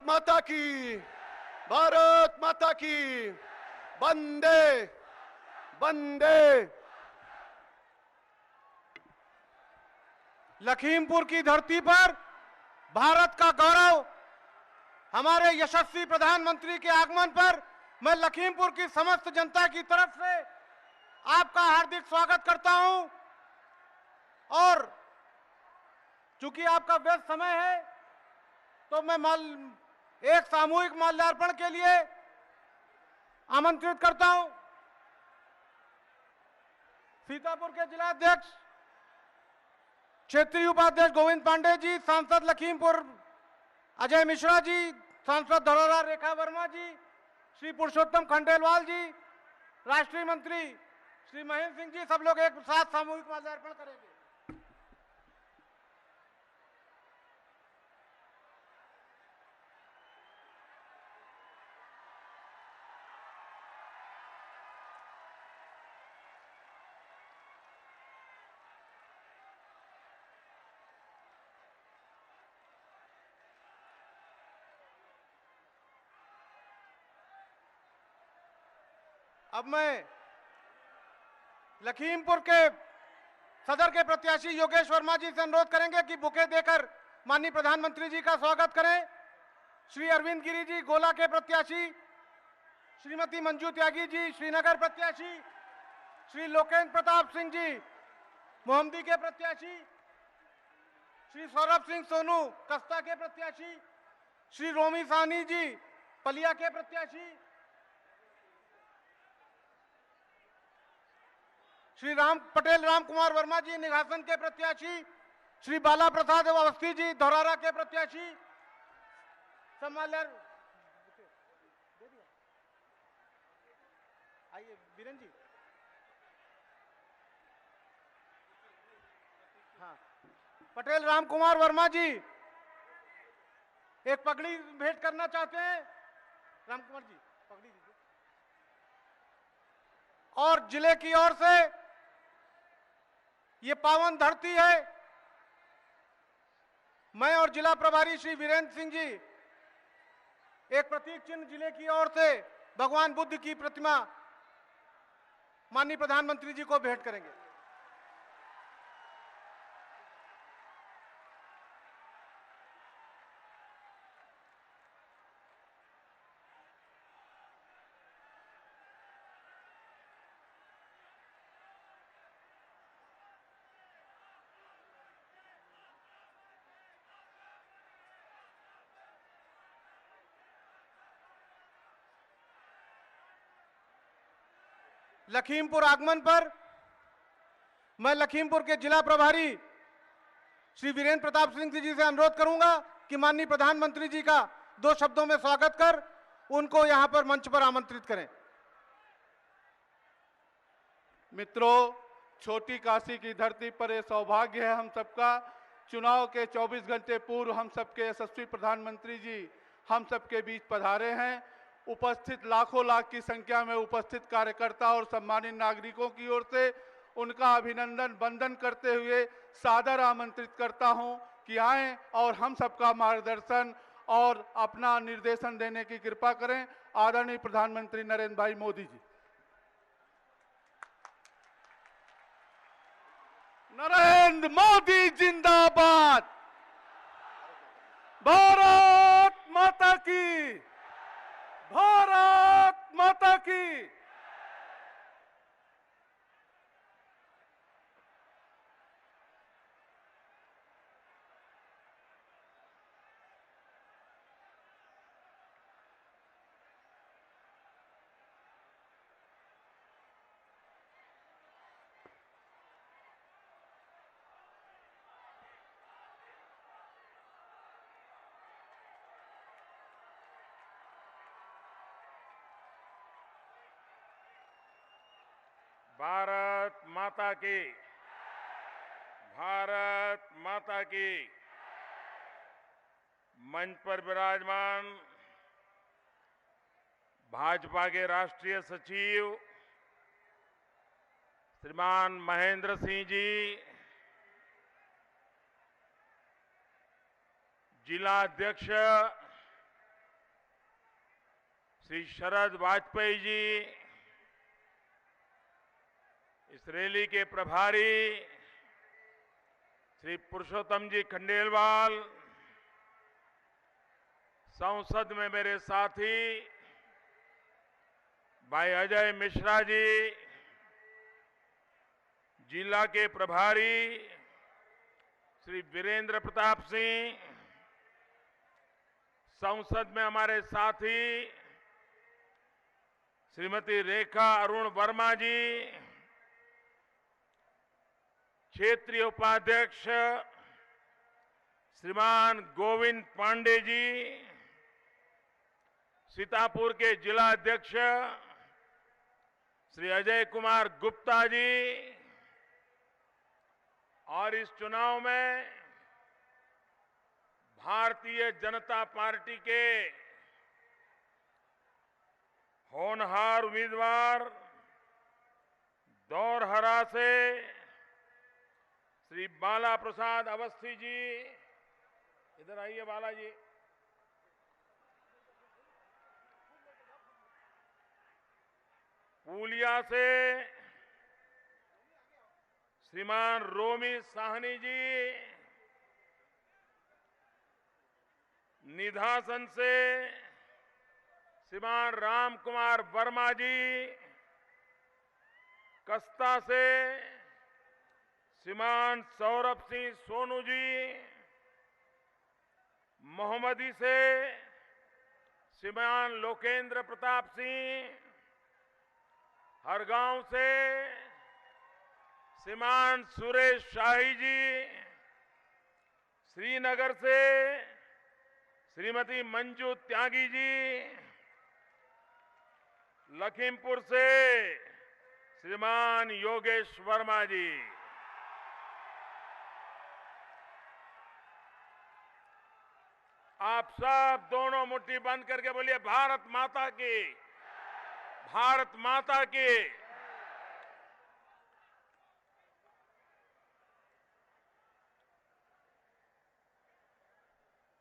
माता की, भारत माता की, वंदे वंदे। लखीमपुर की धरती पर भारत का गौरव, हमारे यशस्वी प्रधानमंत्री के आगमन पर मैं लखीमपुर की समस्त जनता की तरफ से आपका हार्दिक स्वागत करता हूं। और चूंकि आपका व्यस्त समय है तो मैं एक सामूहिक माल्यार्पण के लिए आमंत्रित करता हूं। सीतापुर के जिलाध्यक्ष क्षेत्रीय उपाध्यक्ष गोविंद पांडे जी, सांसद लखीमपुर अजय मिश्रा जी, सांसद धरोहरा रेखा वर्मा जी, श्री पुरुषोत्तम खंडेलवाल जी, राष्ट्रीय मंत्री श्री महेंद्र सिंह जी, सब लोग एक साथ सामूहिक माल्यार्पण करेंगे। अब मैं लखीमपुर के सदर के प्रत्याशी योगेश वर्मा जी से अनुरोध करेंगे कि बुके देकर माननीय प्रधानमंत्री जी का स्वागत करें। श्री अरविंद गिरी जी गोला के प्रत्याशी, श्रीमती मंजू त्यागी जी श्रीनगर प्रत्याशी, श्री लोकेंद्र प्रताप सिंह जी मोहम्मदी के प्रत्याशी, श्री सौरभ सिंह सोनू कस्ता के प्रत्याशी, श्री रोमी साहनी जी पलिया के प्रत्याशी, श्री पटेल राम कुमार वर्मा जी निघासन के प्रत्याशी, श्री बाला प्रसाद अवस्थी जी धौरारा के प्रत्याशी। आइए बीरेन जी। हाँ, पटेल राम कुमार वर्मा जी एक पगड़ी भेंट करना चाहते हैं। राम कुमार जी पगड़ी दीजिए। और जिले की ओर से ये पावन धरती है, मैं और जिला प्रभारी श्री वीरेंद्र सिंह जी एक प्रतीक चिन्ह जिले की ओर से भगवान बुद्ध की प्रतिमा माननीय प्रधानमंत्री जी को भेंट करेंगे। लखीमपुर आगमन पर मैं लखीमपुर के जिला प्रभारी श्री वीरेंद्र प्रताप सिंह जी से अनुरोध करूंगा कि माननीय प्रधानमंत्री जी का 2 शब्दों में स्वागत कर उनको यहां पर मंच पर आमंत्रित करें। मित्रों, छोटी काशी की धरती पर यह सौभाग्य है हम सबका, चुनाव के 24 घंटे पूर्व हम सबके यशस्वी प्रधानमंत्री जी हम सबके बीच पधारे हैं। उपस्थित लाखों लाख की संख्या में उपस्थित कार्यकर्ता और सम्मानित नागरिकों की ओर से उनका अभिनंदन वंदन करते हुए सादर आमंत्रित करता हूं कि आएं और हम सबका मार्गदर्शन और अपना निर्देशन देने की कृपा करें। आदरणीय प्रधानमंत्री नरेंद्र भाई मोदी जी। नरेंद्र मोदी जिंदाबाद। भारत माता की, भारत माता की। भारत माता की, भारत माता की। मंच पर विराजमान भाजपा के राष्ट्रीय सचिव श्रीमान महेंद्र सिंह जी, जिला अध्यक्ष श्री शरद वाजपेयी जी, इस रैली के प्रभारी श्री पुरुषोत्तम जी खंडेलवाल, संसद में मेरे साथी भाई अजय मिश्रा जी, जिला के प्रभारी श्री वीरेंद्र प्रताप सिंह, संसद में हमारे साथी श्रीमती रेखा अरुण वर्मा जी, क्षेत्रीय उपाध्यक्ष श्रीमान गोविंद पांडे जी, सीतापुर के जिला अध्यक्ष श्री अजय कुमार गुप्ता जी, और इस चुनाव में भारतीय जनता पार्टी के होनहार उम्मीदवार दौरहरा से श्री बाला प्रसाद अवस्थी जी, इधर आइए बाला जी, पुलिया से श्रीमान रोमी साहनी जी, निधासन से श्रीमान राम कुमार वर्मा जी, कस्ता से श्रीमान सौरभ सिंह सोनू जी, मोहम्मदी से श्रीमान लोकेंद्र प्रताप सिंह, हरगांव से श्रीमान सुरेश शाही जी, श्रीनगर से श्रीमती मंजू त्यागी जी, लखीमपुर से श्रीमान योगेश वर्मा जी। आप सब दोनों मुट्ठी बंद करके बोलिए भारत माता की, भारत माता की।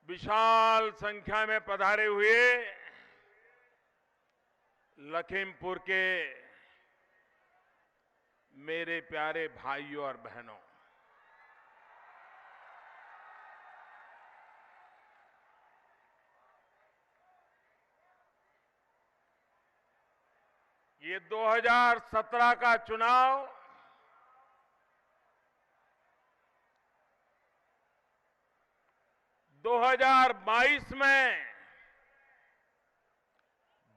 विशाल संख्या में पधारे हुए लखीमपुर के मेरे प्यारे भाइयों और बहनों, ये 2017 का चुनाव दो 2022 में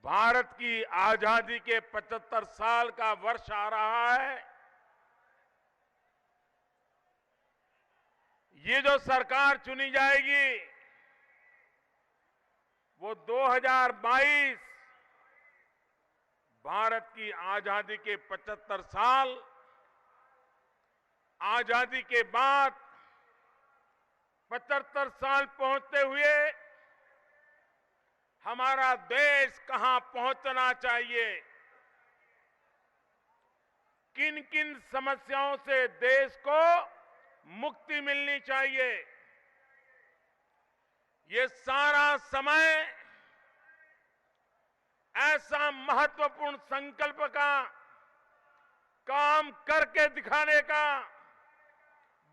भारत की आजादी के 75 साल का वर्ष आ रहा है। ये जो सरकार चुनी जाएगी वो 2022 भारत की आजादी के 75 साल, आजादी के बाद 75 साल पहुंचते हुए हमारा देश कहां पहुंचना चाहिए, किन किन समस्याओं से देश को मुक्ति मिलनी चाहिए, ये सारा समय ऐसा महत्वपूर्ण संकल्प का, काम करके दिखाने का,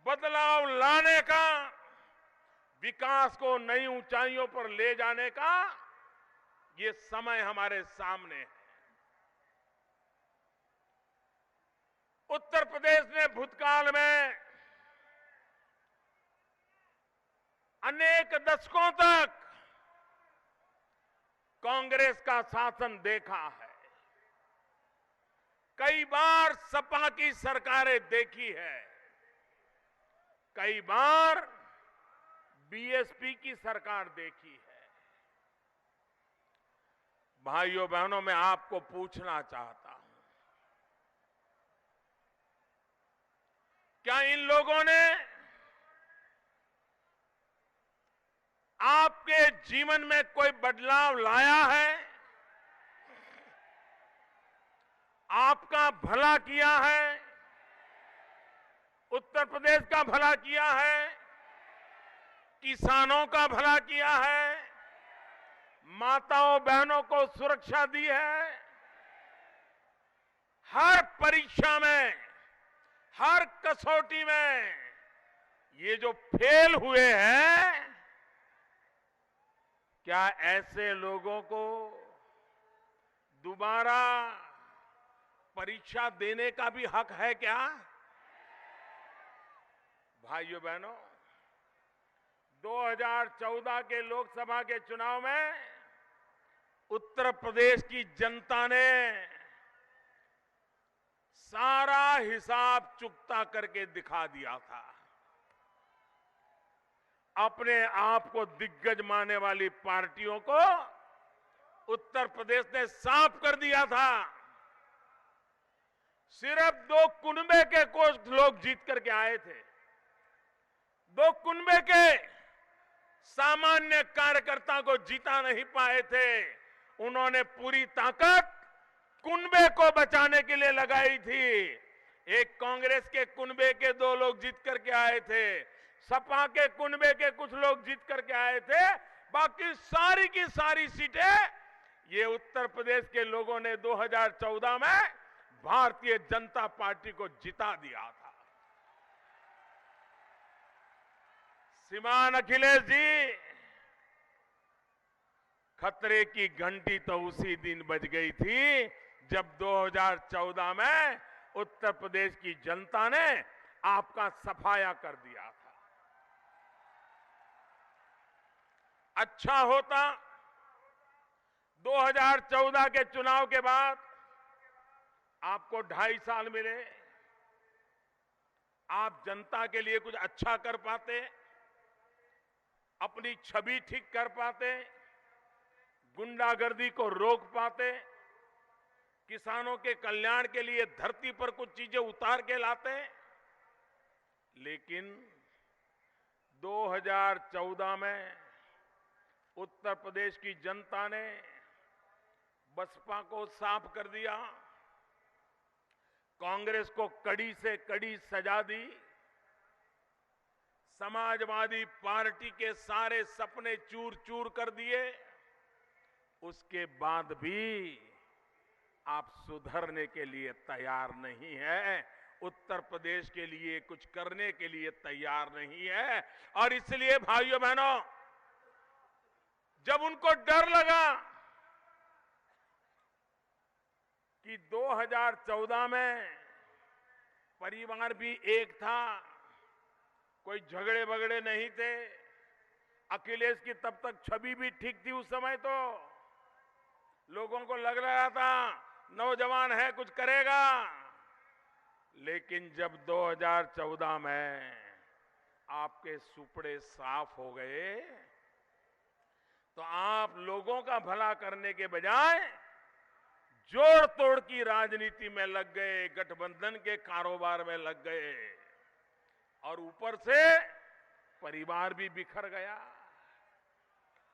बदलाव लाने का, विकास को नई ऊंचाइयों पर ले जाने का ये समय हमारे सामने है। उत्तर प्रदेश ने भूतकाल में अनेक दशकों तक कांग्रेस का शासन देखा है, कई बार सपा की सरकारें देखी है, कई बार बीएसपी की सरकार देखी है। भाइयों बहनों, मैं आपको पूछना चाहता हूं, क्या इन लोगों ने आपके जीवन में कोई बदलाव लाया है? आपका भला किया है? उत्तर प्रदेश का भला किया है? किसानों का भला किया है? माताओं बहनों को सुरक्षा दी है। हर परीक्षा में, हर कसौटी में ये जो फेल हुए हैं, क्या ऐसे लोगों को दोबारा परीक्षा देने का भी हक है क्या? भाइयों बहनों, 2014 के लोकसभा के चुनाव में उत्तर प्रदेश की जनता ने सारा हिसाब चुकता करके दिखा दिया था। अपने आप को दिग्गज मानने वाली पार्टियों को उत्तर प्रदेश ने साफ कर दिया था। सिर्फ 2 कुनबे के कुछ लोग जीत करके आए थे। 2 कुनबे के सामान्य कार्यकर्ता को जीता नहीं पाए थे। उन्होंने पूरी ताकत कुनबे को बचाने के लिए लगाई थी। एक कांग्रेस के कुनबे के 2 लोग जीत करके आए थे, सपा के कुनबे के कुछ लोग जीत करके आए थे। बाकी सारी की सारी सीटें ये उत्तर प्रदेश के लोगों ने 2014 में भारतीय जनता पार्टी को जिता दिया था। श्रीमान अखिलेश जी, खतरे की घंटी तो उसी दिन बज गई थी जब 2014 में उत्तर प्रदेश की जनता ने आपका सफाया कर दिया था। अच्छा होता 2014 के चुनाव के बाद आपको 2.5 साल मिले, आप जनता के लिए कुछ अच्छा कर पाते, अपनी छवि ठीक कर पाते, गुंडागर्दी को रोक पाते, किसानों के कल्याण के लिए धरती पर कुछ चीजें उतार के लाते। लेकिन 2014 में उत्तर प्रदेश की जनता ने बसपा को साफ कर दिया, कांग्रेस को कड़ी से कड़ी सजा दी, समाजवादी पार्टी के सारे सपने चूर चूर कर दिए। उसके बाद भी आप सुधरने के लिए तैयार नहीं है, उत्तर प्रदेश के लिए कुछ करने के लिए तैयार नहीं है। और इसलिए भाइयों बहनों, जब उनको डर लगा कि 2014 में परिवार भी एक था, कोई झगड़े बगड़े नहीं थे, अखिलेश की तब तक छवि भी ठीक थी। उस समय तो लोगों को लग रहा था नौजवान है, कुछ करेगा। लेकिन जब 2014 में आपके सुपड़े साफ हो गए तो आप लोगों का भला करने के बजाय जोड़ तोड़ की राजनीति में लग गए, गठबंधन के कारोबार में लग गए, और ऊपर से परिवार भी बिखर गया।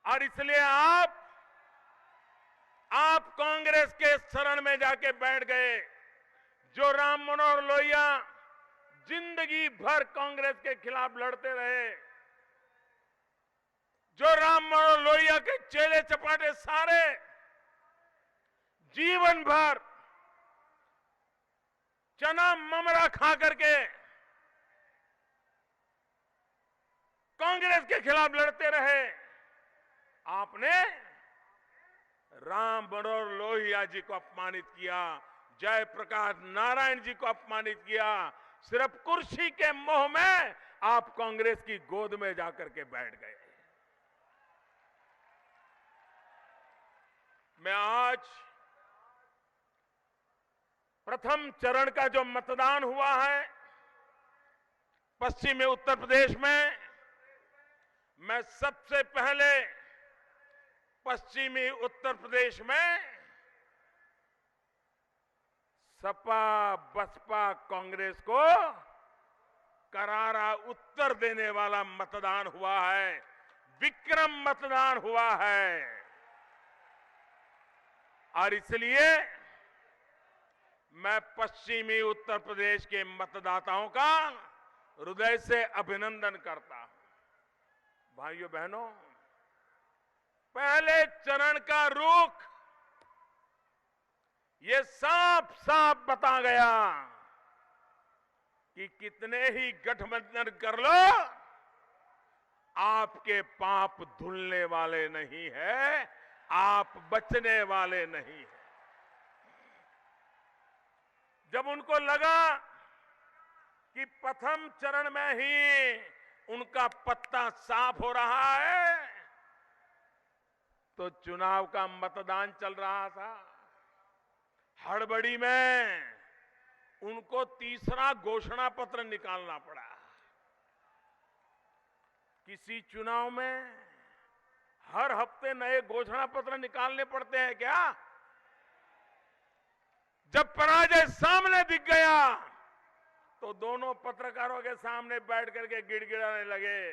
और इसलिए आप कांग्रेस के शरण में जाके बैठ गए। जो राम मनोहर लोहिया जिंदगी भर कांग्रेस के खिलाफ लड़ते रहे, जो राम मनोहर लोहिया के चेले चपाटे सारे जीवन भर चना ममरा खा करके कांग्रेस के खिलाफ लड़ते रहे, आपने राम मनोहर लोहिया जी को अपमानित किया, जयप्रकाश नारायण जी को अपमानित किया। सिर्फ कुर्सी के मोह में आप कांग्रेस की गोद में जाकर के बैठ गए। मैं आज प्रथम चरण का जो मतदान हुआ है पश्चिमी उत्तर प्रदेश में, मैं सबसे पहले पश्चिमी उत्तर प्रदेश में सपा बसपा कांग्रेस को करारा उत्तर देने वाला मतदान हुआ है, विक्रम मतदान हुआ है। और इसलिए मैं पश्चिमी उत्तर प्रदेश के मतदाताओं का हृदय से अभिनंदन करता हूं। भाइयों बहनों, पहले चरण का रुख ये साफ साफ बता गया कि कितने ही गठबंधन कर लो, आपके पाप धुलने वाले नहीं है, आप बचने वाले नहीं है। जब उनको लगा कि प्रथम चरण में ही उनका पत्ता साफ हो रहा है, तो चुनाव का मतदान चल रहा था। हड़बड़ी में उनको तीसरा घोषणा पत्र निकालना पड़ा। किसी चुनाव में हर हफ्ते नए घोषणा पत्र निकालने पड़ते हैं क्या? जब पराजय सामने दिख गया तो दोनों पत्रकारों के सामने बैठ करके गिड़गिड़ाने लगे,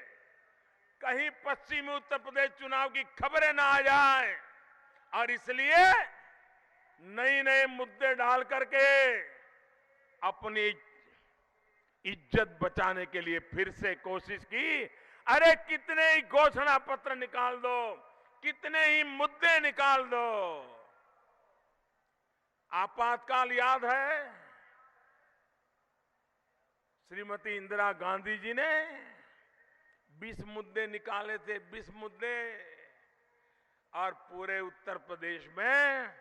कहीं पश्चिमी उत्तर प्रदेश चुनाव की खबरें ना आ जाए, और इसलिए नए नए मुद्दे डाल करके अपनी इज्जत बचाने के लिए फिर से कोशिश की। अरे कितने ही घोषणा पत्र निकाल दो, कितने ही मुद्दे निकाल दो। आपातकाल याद है, श्रीमती इंदिरा गांधी जी ने 20 मुद्दे निकाले थे, 20 मुद्दे, और पूरे उत्तर प्रदेश में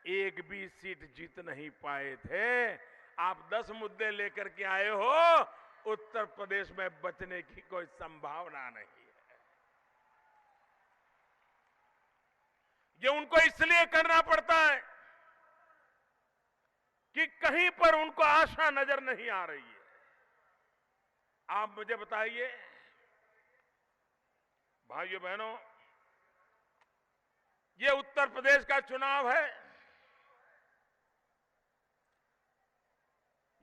एक भी सीट जीत नहीं पाए थे। आप 10 मुद्दे लेकर के आए हो, उत्तर प्रदेश में बचने की कोई संभावना नहीं है। ये उनको इसलिए करना पड़ता है कि कहीं पर उनको आशा नजर नहीं आ रही है। आप मुझे बताइए भाइयों बहनों, ये उत्तर प्रदेश का चुनाव है,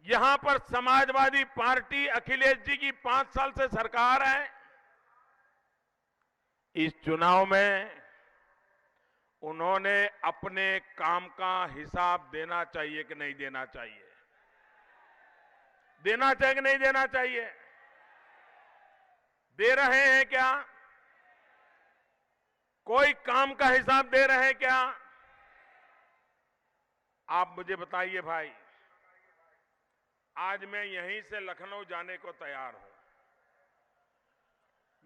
यहां पर समाजवादी पार्टी अखिलेश जी की 5 साल से सरकार है। इस चुनाव में उन्होंने अपने काम का हिसाब देना चाहिए कि नहीं देना चाहिए? देना चाहिए कि नहीं देना चाहिए? दे रहे हैं क्या? कोई काम का हिसाब दे रहे हैं क्या? आप मुझे बताइए भाई। आज मैं यहीं से लखनऊ जाने को तैयार हूं।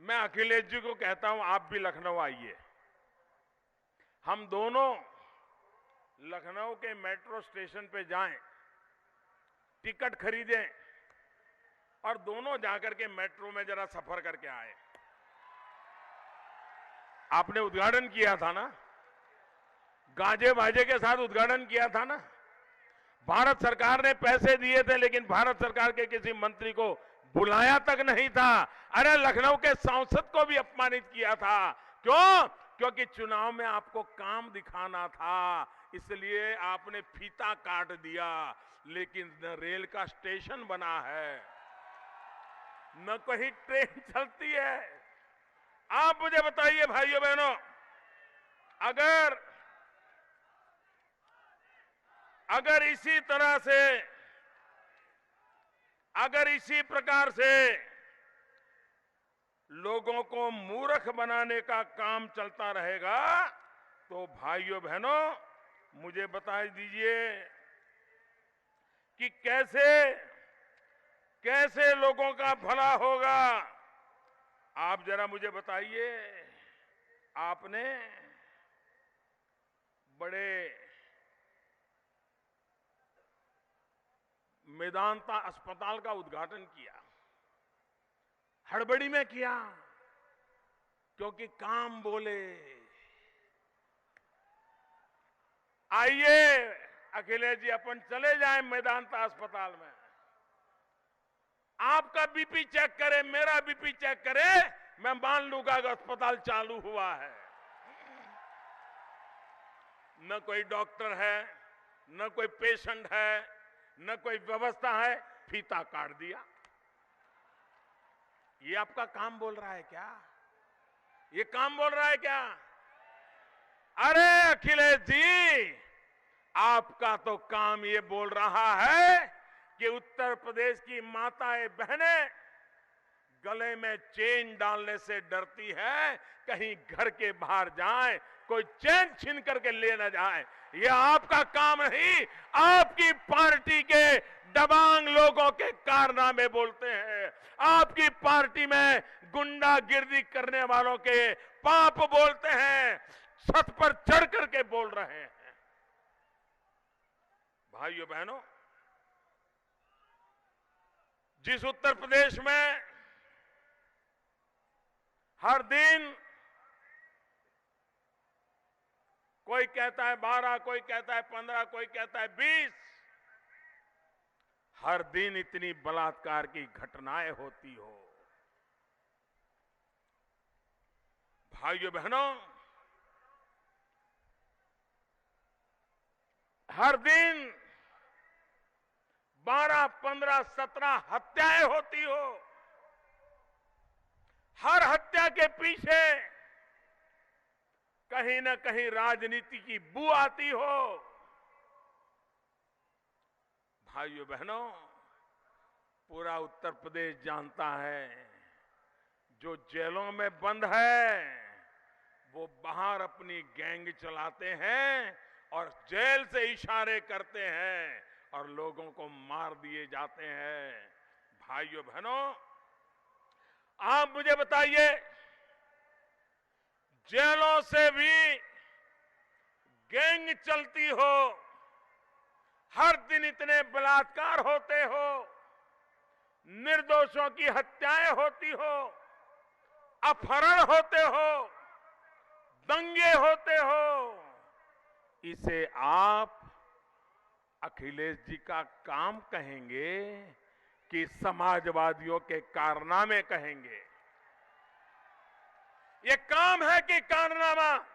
मैं अखिलेश जी को कहता हूं, आप भी लखनऊ आइए, हम दोनों लखनऊ के मेट्रो स्टेशन पे जाएं, टिकट खरीदें और दोनों जाकर के मेट्रो में जरा सफर करके आए। आपने उद्घाटन किया था ना, गाजे बाजे के साथ उद्घाटन किया था ना। भारत सरकार ने पैसे दिए थे, लेकिन भारत सरकार के किसी मंत्री को बुलाया तक नहीं था। अरे लखनऊ के सांसद को भी अपमानित किया था। क्यों? क्योंकि चुनाव में आपको काम दिखाना था, इसलिए आपने फीता काट दिया। लेकिन न रेल का स्टेशन बना है, न कहीं ट्रेन चलती है। आप मुझे बताइए भाइयों बहनों, अगर इसी तरह से, अगर इसी प्रकार से लोगों को मूर्ख बनाने का काम चलता रहेगा, तो भाइयों बहनों मुझे बता दीजिए कि कैसे लोगों का भला होगा। आप जरा मुझे बताइए, आपने बड़े मेदांता अस्पताल का उद्घाटन किया, हड़बड़ी में किया, क्योंकि काम बोले। आइए अखिलेश जी, अपन चले जाएं मेदांता अस्पताल में, आपका बीपी चेक करे, मेरा बीपी चेक करे, मैं मान लूंगा कि अस्पताल चालू हुआ है। न कोई डॉक्टर है, न कोई पेशेंट है, न कोई व्यवस्था है, फीता काट दिया। ये आपका काम बोल रहा है क्या? ये काम बोल रहा है क्या? अरे अखिलेश जी, आपका तो काम ये बोल रहा है कि उत्तर प्रदेश की माताएं बहनें गले में चेन डालने से डरती है, कहीं घर के बाहर जाए कोई चेन छीन करके ले न जाए। ये आपका काम नहीं, आपकी पार्टी के दबंग लोगों के कारनामे बोलते हैं। आपकी पार्टी में गुंडागिर्दी करने वालों के पाप बोलते हैं, छत पर चढ़ करके बोल रहे हैं। भाइयों बहनों, जिस उत्तर प्रदेश में हर दिन कोई कहता है 12, कोई कहता है 15, कोई कहता है 20, हर दिन इतनी बलात्कार की घटनाएं होती हो, भाइयों बहनों, हर दिन 12, 15, 17 हत्याएं होती हो, हर हत्या के पीछे कहीं न कहीं राजनीति की बू आती हो। भाइयों बहनों, पूरा उत्तर प्रदेश जानता है, जो जेलों में बंद है वो बाहर अपनी गैंग चलाते हैं और जेल से इशारे करते हैं और लोगों को मार दिए जाते हैं। भाइयों बहनों, आप मुझे बताइए, जेलों से भी गैंग चलती हो, हर दिन इतने बलात्कार होते हो, निर्दोषों की हत्याएं होती हो, अपहरण होते हो, दंगे होते हो, इसे आप अखिलेश जी का काम कहेंगे कि समाजवादियों के कारनामे कहेंगे? ये काम है कि कारनामा?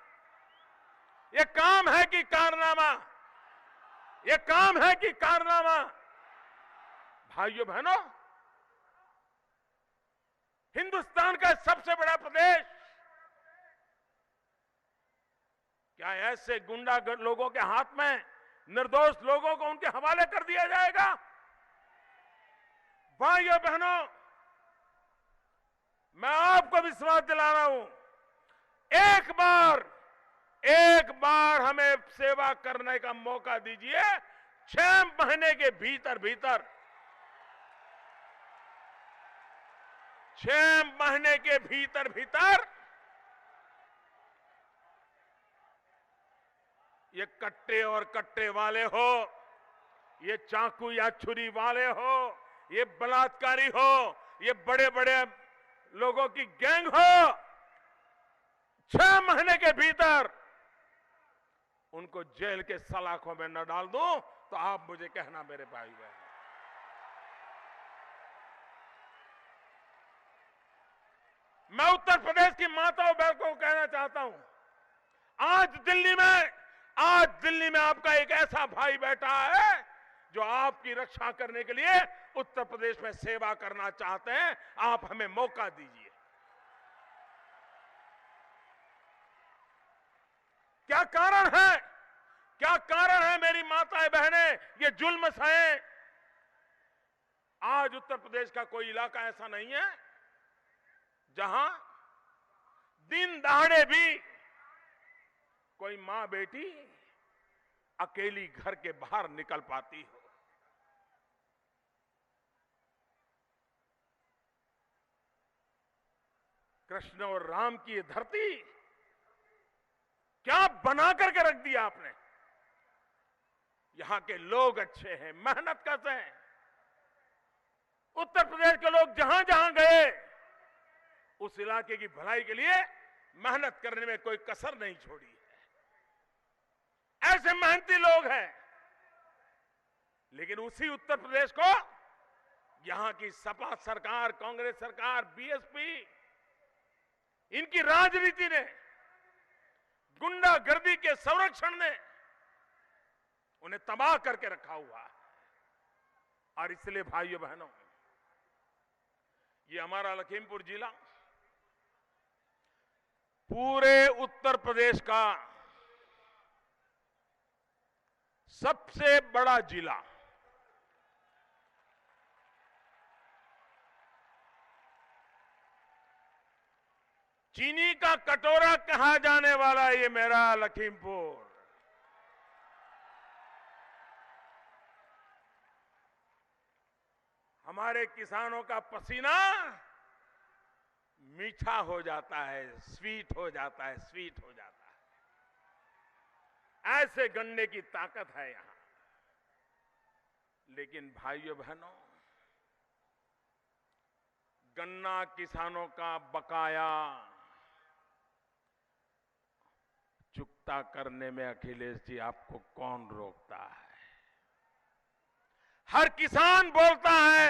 ये काम है कि कारनामा? ये काम है कि कारनामा? भाइयों बहनों, हिंदुस्तान का सबसे बड़ा प्रदेश क्या ऐसे गुंडा लोगों के हाथ में निर्दोष लोगों को उनके हवाले कर दिया जाएगा? भाइयों बहनों, मैं आपको विश्वास दिला रहा हूं, एक बार हमें सेवा करने का मौका दीजिए। 6 महीने के भीतर 6 महीने के भीतर ये कट्टे और कट्टे वाले हो, ये चाकू या छुरी वाले हो, ये बलात्कारी हो, ये बड़े बड़े लोगों की गैंग हो, 6 महीने के भीतर उनको जेल के सलाखों में न डाल दूं तो आप मुझे कहना मेरे भाई बहन। मैं उत्तर प्रदेश की माताओं बहनों को कहना चाहता हूं, आज दिल्ली में आपका एक ऐसा भाई बैठा है जो आपकी रक्षा करने के लिए उत्तर प्रदेश में सेवा करना चाहते हैं। आप हमें मौका दीजिए। क्या कारण है मेरी माताएं बहनें ये जुल्म सहे? आज उत्तर प्रदेश का कोई इलाका ऐसा नहीं है जहां दिन दहाड़े भी कोई मां बेटी अकेली घर के बाहर निकल पाती हो। कृष्ण और राम की ये धरती क्या बना करके रख दिया आपने। यहां के लोग अच्छे हैं, मेहनत करते हैं। उत्तर प्रदेश के लोग जहां जहां गए उस इलाके की भलाई के लिए मेहनत करने में कोई कसर नहीं छोड़ी है। ऐसे मेहनती लोग हैं, लेकिन उसी उत्तर प्रदेश को यहां की सपा सरकार, कांग्रेस सरकार, बीएसपी, इनकी राजनीति ने, गुंडागर्दी के संरक्षण ने उन्हें तबाह करके रखा हुआ है। और इसलिए भाइयों बहनों, ये हमारा लखीमपुर जिला पूरे उत्तर प्रदेश का सबसे बड़ा जिला, चीनी का कटोरा कहा जाने वाला ये मेरा लखीमपुर। हमारे किसानों का पसीना मीठा हो जाता है, स्वीट हो जाता है, स्वीट हो जाता है। ऐसे गन्ने की ताकत है यहां। लेकिन भाइयों बहनों, गन्ना किसानों का बकाया चुकता करने में अखिलेश जी आपको कौन रोकता है? हर किसान बोलता है,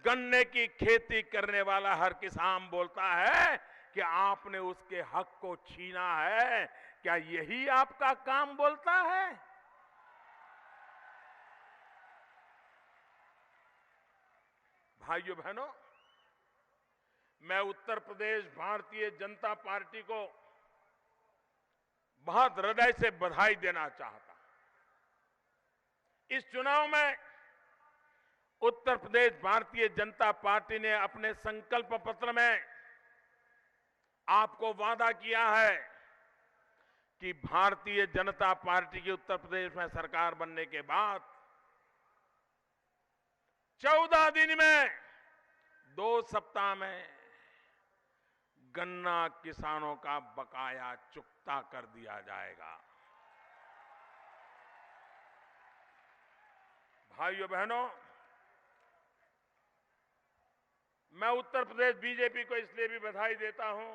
गन्ने की खेती करने वाला हर किसान बोलता है कि आपने उसके हक को छीना है। क्या यही आपका काम बोलता है? भाइयों बहनों, मैं उत्तर प्रदेश भारतीय जनता पार्टी को बहुत हृदय से बधाई देना चाहता हूं। इस चुनाव में उत्तर प्रदेश भारतीय जनता पार्टी ने अपने संकल्प पत्र में आपको वादा किया है कि भारतीय जनता पार्टी की उत्तर प्रदेश में सरकार बनने के बाद 14 दिन में 2 सप्ताह में गन्ना किसानों का बकाया चुकता कर दिया जाएगा। भाइयों बहनों, मैं उत्तर प्रदेश बीजेपी को इसलिए भी बधाई देता हूं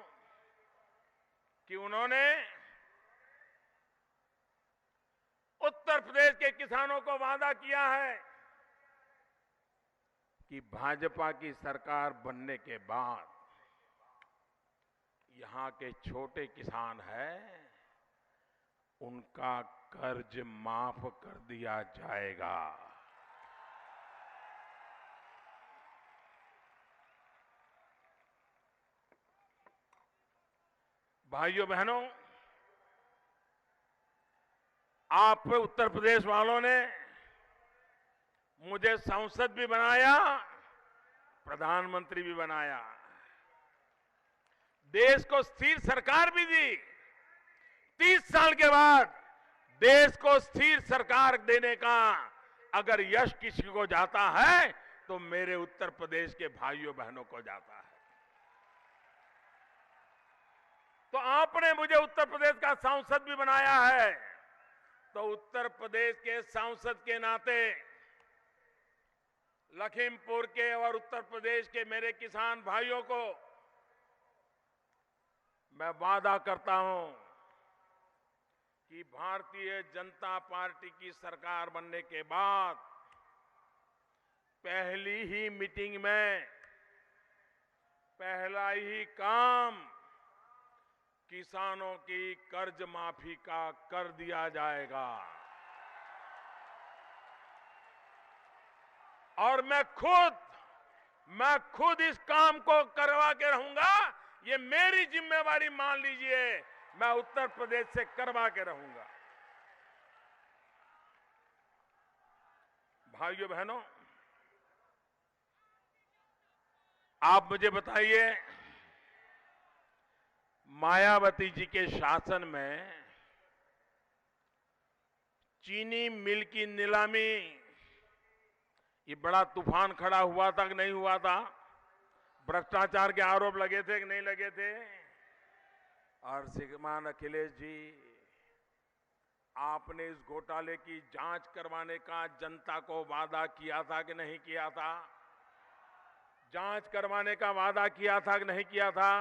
कि उन्होंने उत्तर प्रदेश के किसानों को वादा किया है कि भाजपा की सरकार बनने के बाद यहां के छोटे किसान हैं, उनका कर्ज माफ कर दिया जाएगा। भाइयों बहनों, आप उत्तर प्रदेश वालों ने मुझे सांसद भी बनाया, प्रधानमंत्री भी बनाया, देश को स्थिर सरकार भी दी। 30 साल के बाद देश को स्थिर सरकार देने का अगर यश किसी को जाता है तो मेरे उत्तर प्रदेश के भाइयों बहनों को जाता है। तो आपने मुझे उत्तर प्रदेश का सांसद भी बनाया है, तो उत्तर प्रदेश के सांसद के नाते लखीमपुर के और उत्तर प्रदेश के मेरे किसान भाइयों को मैं वादा करता हूं कि भारतीय जनता पार्टी की सरकार बनने के बाद पहली ही मीटिंग में पहला ही काम किसानों की कर्ज माफी का कर दिया जाएगा। और मैं खुद इस काम को करवा के रहूंगा। ये मेरी जिम्मेवारी मान लीजिए, मैं उत्तर प्रदेश से करवा के रहूंगा। भाइयों बहनों, आप मुझे बताइए, मायावती जी के शासन में चीनी मिल की नीलामी, ये बड़ा तूफान खड़ा हुआ था कि नहीं हुआ था? भ्रष्टाचार के आरोप लगे थे कि नहीं लगे थे? और श्रीमान अखिलेश जी, आपने इस घोटाले की जांच करवाने का जनता को वादा किया था कि नहीं किया था? जांच करवाने का वादा किया था कि नहीं किया था?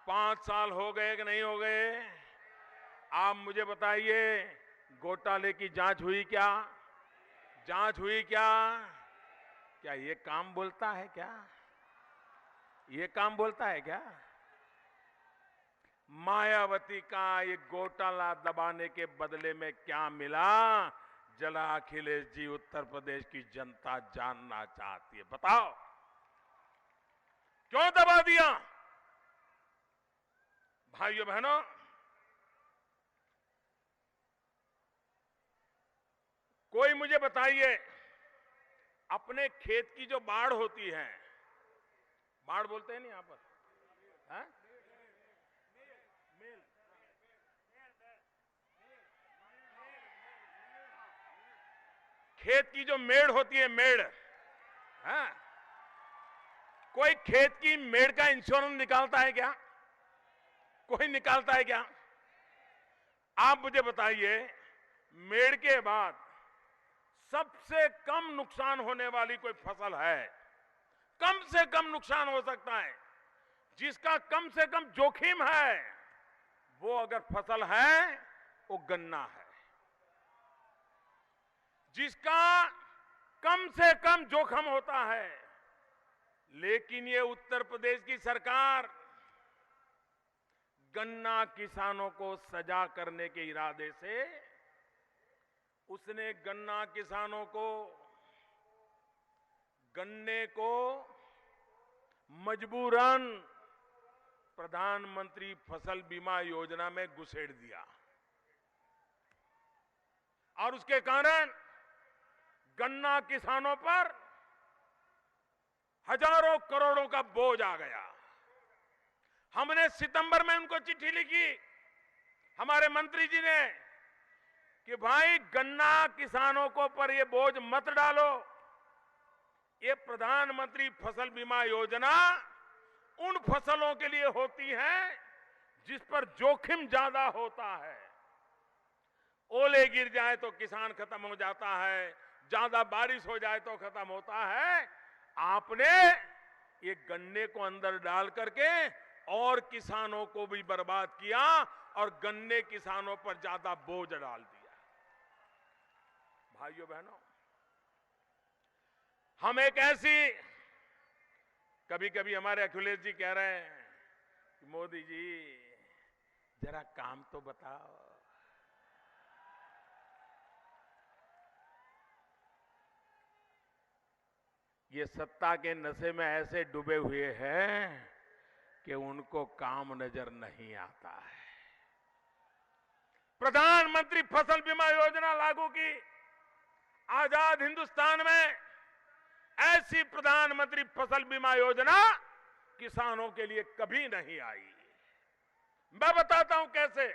5 साल हो गए कि नहीं हो गए? आप मुझे बताइए, घोटाले की जांच हुई क्या? जांच हुई क्या? क्या ये काम बोलता है क्या? ये काम बोलता है क्या? मायावती का ये घोटाला दबाने के बदले में क्या मिला? जरा अखिलेश जी, उत्तर प्रदेश की जनता जानना चाहती है। बताओ, क्यों दबा दिया? भाइयों बहनों, कोई मुझे बताइए, अपने खेत की जो बाढ़ होती है, बाढ़ बोलते हैं नहीं यहां पर, है? खेत की जो मेड़ होती है, मेड़, हाँ, कोई खेत की मेड़ का इंश्योरेंस निकालता है क्या? कोई निकालता है क्या? आप मुझे बताइए, मेड़ के बाद सबसे कम नुकसान होने वाली कोई फसल है? कम से कम नुकसान हो सकता है, जिसका कम से कम जोखिम है, वो अगर फसल है वो गन्ना है। जिसका कम से कम जोखिम होता है, लेकिन ये उत्तर प्रदेश की सरकार गन्ना किसानों को सजा करने के इरादे से उसने गन्ना किसानों को गन्ने को मजबूरन प्रधानमंत्री फसल बीमा योजना में घुसेड़ दिया और उसके कारण गन्ना किसानों पर हजारों करोड़ों का बोझ आ गया। हमने सितंबर में उनको चिट्ठी लिखी, हमारे मंत्री जी ने, कि भाई गन्ना किसानों को पर ये बोझ मत डालो। ये प्रधानमंत्री फसल बीमा योजना उन फसलों के लिए होती है जिस पर जोखिम ज्यादा होता है। ओले गिर जाए तो किसान खत्म हो जाता है, ज्यादा बारिश हो जाए तो खत्म होता है। आपने ये गन्ने को अंदर डाल करके और किसानों को भी बर्बाद किया और गन्ने किसानों पर ज्यादा बोझ डाल दिया। भाइयों बहनों, हम एक ऐसी, कभी कभी हमारे अखिलेश जी कह रहे हैं कि मोदी जी जरा काम तो बताओ। ये सत्ता के नशे में ऐसे डूबे हुए हैं कि उनको काम नजर नहीं आता है। प्रधानमंत्री फसल बीमा योजना लागू की। आजाद हिंदुस्तान में ऐसी प्रधानमंत्री फसल बीमा योजना किसानों के लिए कभी नहीं आई। मैं बताता हूं कैसे।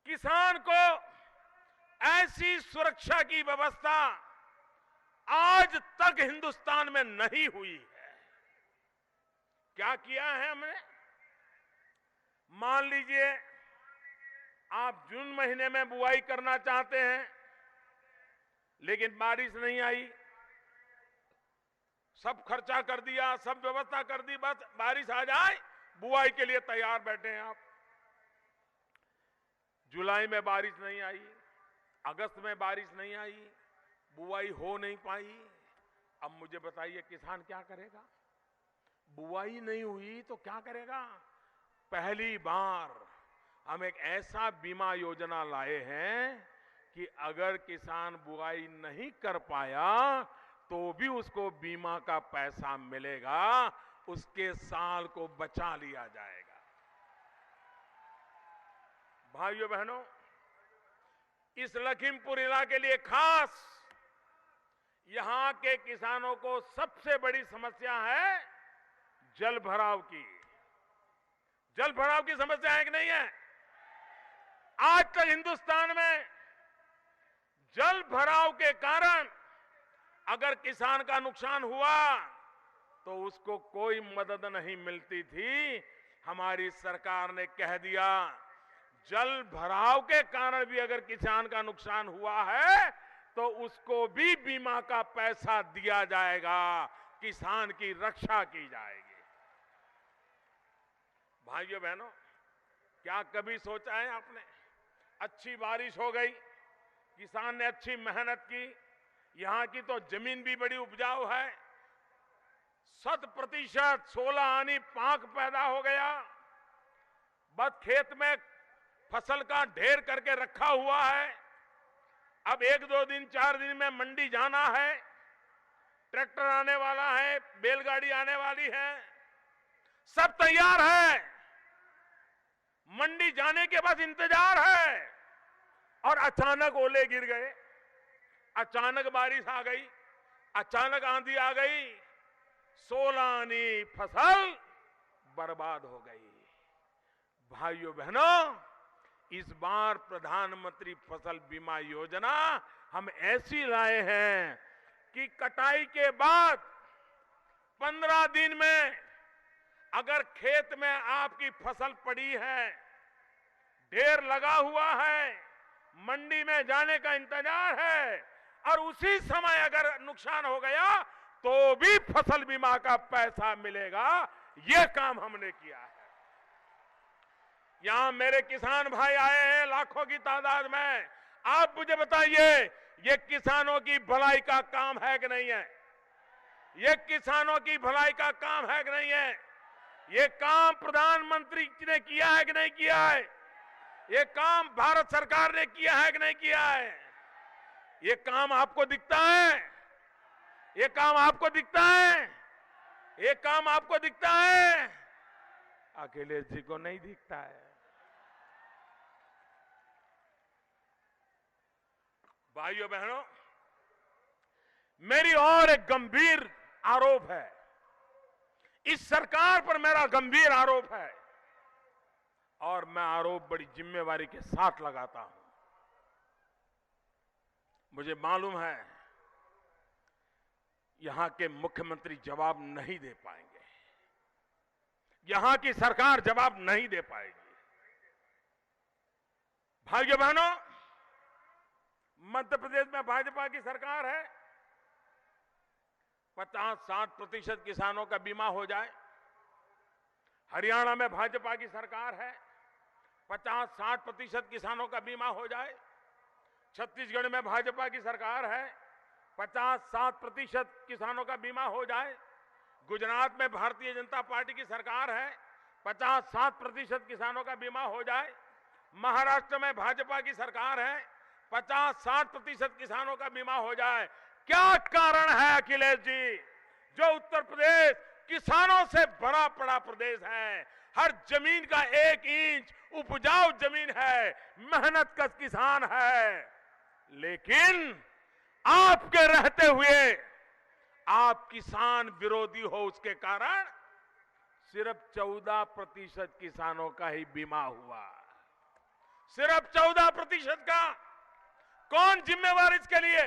किसान को ऐसी सुरक्षा की व्यवस्था आज तक हिंदुस्तान में नहीं हुई है। क्या किया है हमने? मान लीजिए आप जून महीने में बुआई करना चाहते हैं, लेकिन बारिश नहीं आई, सब खर्चा कर दिया, सब व्यवस्था कर दी, बस बारिश आ जाए बुआई के लिए तैयार बैठे हैं आप। जुलाई में बारिश नहीं आई, अगस्त में बारिश नहीं आई, बुआई हो नहीं पाई। अब मुझे बताइए किसान क्या करेगा? बुआई नहीं हुई तो क्या करेगा? पहली बार हम एक ऐसा बीमा योजना लाए हैं कि अगर किसान बुआई नहीं कर पाया तो भी उसको बीमा का पैसा मिलेगा, उसके साल को बचा लिया जाएगा। भाइयों बहनों, इस लखीमपुर इलाके के लिए खास यहां के किसानों को सबसे बड़ी समस्या है जल भराव की। जल भराव की समस्या है कि नहीं है? आज तक हिंदुस्तान में जल भराव के कारण अगर किसान का नुकसान हुआ तो उसको कोई मदद नहीं मिलती थी। हमारी सरकार ने कह दिया जल भराव के कारण भी अगर किसान का नुकसान हुआ है तो उसको भी बीमा का पैसा दिया जाएगा, किसान की रक्षा की जाएगी। भाइयों बहनों, क्या कभी सोचा है आपने? अच्छी बारिश हो गई, किसान ने अच्छी मेहनत की, यहां की तो जमीन भी बड़ी उपजाऊ है, 100% 16 आनी पाक पैदा हो गया, बस खेत में फसल का ढेर करके रखा हुआ है। अब 1-2 दिन 4 दिन में मंडी जाना है, ट्रैक्टर आने वाला है, बैलगाड़ी आने वाली है, सब तैयार है, मंडी जाने के बाद इंतजार है। और अचानक ओले गिर गए, अचानक बारिश आ गई, अचानक आंधी आ गई, 16 आनी फसल बर्बाद हो गई। भाइयों बहनों, इस बार प्रधानमंत्री फसल बीमा योजना हम ऐसी लाए हैं कि कटाई के बाद 15 दिन में अगर खेत में आपकी फसल पड़ी है, ढेर लगा हुआ है, मंडी में जाने का इंतजार है और उसी समय अगर नुकसान हो गया तो भी फसल बीमा का पैसा मिलेगा। यह काम हमने किया है। यहां मेरे किसान भाई आए हैं लाखों की तादाद में। आप मुझे बताइए, ये किसानों की भलाई का काम है कि नहीं है? ये किसानों की भलाई का काम है कि नहीं है? ये काम प्रधानमंत्री ने किया है कि नहीं किया है? ये काम भारत सरकार ने किया है कि नहीं किया है? ये काम आपको दिखता है? ये काम आपको दिखता है? ये काम आपको दिखता है? अखिलेश जी को नहीं दिखता है। भाइयों बहनों, मेरी और एक गंभीर आरोप है, इस सरकार पर मेरा गंभीर आरोप है और मैं आरोप बड़ी जिम्मेवारी के साथ लगाता हूं। मुझे मालूम है यहां के मुख्यमंत्री जवाब नहीं दे पाएंगे, यहां की सरकार जवाब नहीं दे पाएगी। भाइयों बहनों, मध्य प्रदेश में भाजपा की सरकार है, 50-60% किसानों का बीमा हो जाए। हरियाणा में भाजपा की सरकार है, 50-60% किसानों का बीमा हो जाए। छत्तीसगढ़ में भाजपा की सरकार है, 50-60% किसानों का बीमा हो जाए। गुजरात में भारतीय जनता पार्टी की सरकार है, 50-60% किसानों का बीमा हो जाए। महाराष्ट्र में भाजपा की सरकार है, 50-60% किसानों का बीमा हो जाए। क्या कारण है अखिलेश जी, जो उत्तर प्रदेश किसानों से भरा पड़ा प्रदेश है, हर जमीन का 1 इंच उपजाऊ जमीन है, मेहनत कश किसान है, लेकिन आपके रहते हुए आप किसान विरोधी हो, उसके कारण सिर्फ 14% किसानों का ही बीमा हुआ। सिर्फ 14% का। कौन जिम्मेवार इसके लिए?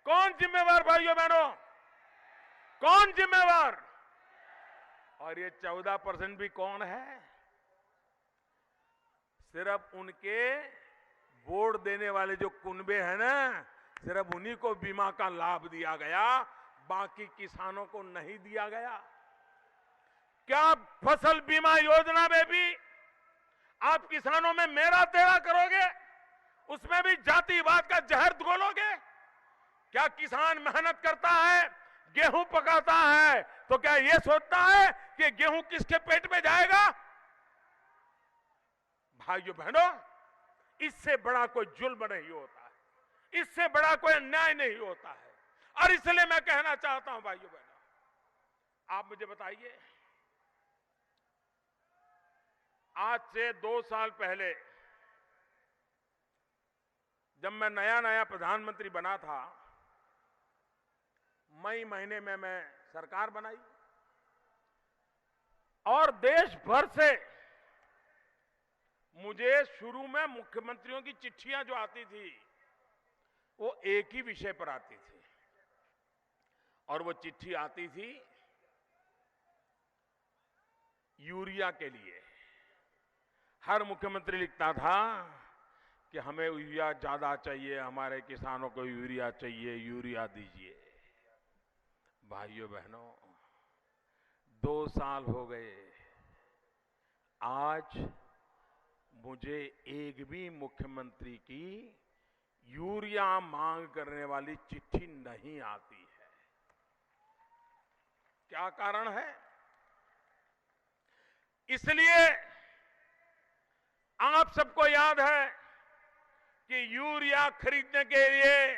कौन जिम्मेवार भाइयों बहनों? कौन जिम्मेवार? और ये 14% भी कौन है? सिर्फ उनके वोट देने वाले जो कुनबे हैं ना, सिर्फ उन्हीं को बीमा का लाभ दिया गया, बाकी किसानों को नहीं दिया गया। क्या फसल बीमा योजना में भी आप किसानों में मेरा तेरा करोगे? उसमें भी जातिवाद का जहर घोलोगे? क्या किसान मेहनत करता है, गेहूं पकाता है, तो क्या यह सोचता है कि गेहूं किसके पेट में जाएगा? भाइयों बहनों, इससे बड़ा कोई जुल्म नहीं होता है, इससे बड़ा कोई अन्याय नहीं होता है। और इसलिए मैं कहना चाहता हूं भाइयों बहनों, आप मुझे बताइए, आज से 2 साल पहले जब मैं नया प्रधानमंत्री बना था, मई महीने में मैं सरकार बनाई और देश भर से मुझे शुरू में मुख्यमंत्रियों की चिट्ठियां जो आती थी वो एक ही विषय पर आती थी, और वो चिट्ठी आती थी यूरिया के लिए। हर मुख्यमंत्री लिखता था कि हमें यूरिया ज्यादा चाहिए, हमारे किसानों को यूरिया चाहिए, यूरिया दीजिए। भाइयों बहनों, 2 साल हो गए, आज मुझे एक भी मुख्यमंत्री की यूरिया मांग करने वाली चिट्ठी नहीं आती है। क्या कारण है? इसलिए आप सबको याद है कि यूरिया खरीदने के लिए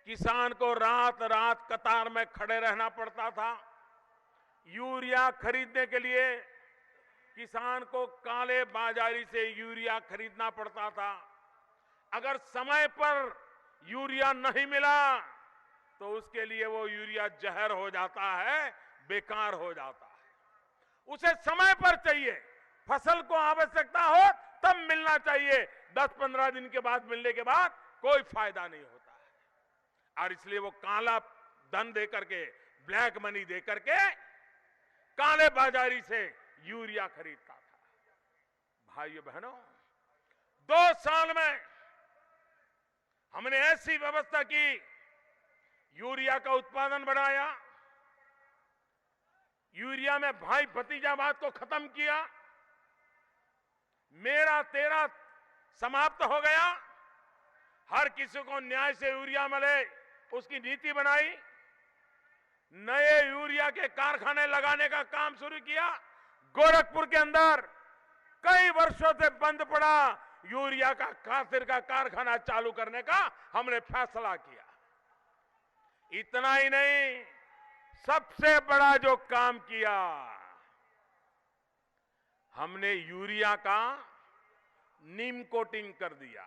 किसान को रात रात कतार में खड़े रहना पड़ता था। यूरिया खरीदने के लिए किसान को काले बाजारी से यूरिया खरीदना पड़ता था। अगर समय पर यूरिया नहीं मिला तो उसके लिए वो यूरिया जहर हो जाता है, बेकार हो जाता है। उसे समय पर चाहिए, फसल को आवश्यकता हो तब तब मिलना चाहिए, 10-15 दिन के बाद मिलने के बाद कोई फायदा नहीं होता है। और इसलिए वो काला धन दे करके, ब्लैक मनी दे करके काले बाजारी से यूरिया खरीदता था। भाइयों बहनों, 2 साल में हमने ऐसी व्यवस्था की, यूरिया का उत्पादन बढ़ाया, यूरिया में भाई भतीजावाद को खत्म किया, मेरा तेरा समाप्त हो गया, हर किसी को न्याय से यूरिया मिले उसकी नीति बनाई, नए यूरिया के कारखाने लगाने का काम शुरू किया। गोरखपुर के अंदर कई वर्षों से बंद पड़ा यूरिया का खातिर का कारखाना चालू करने का हमने फैसला किया। इतना ही नहीं, सबसे बड़ा जो काम किया, हमने यूरिया का नीम कोटिंग कर दिया।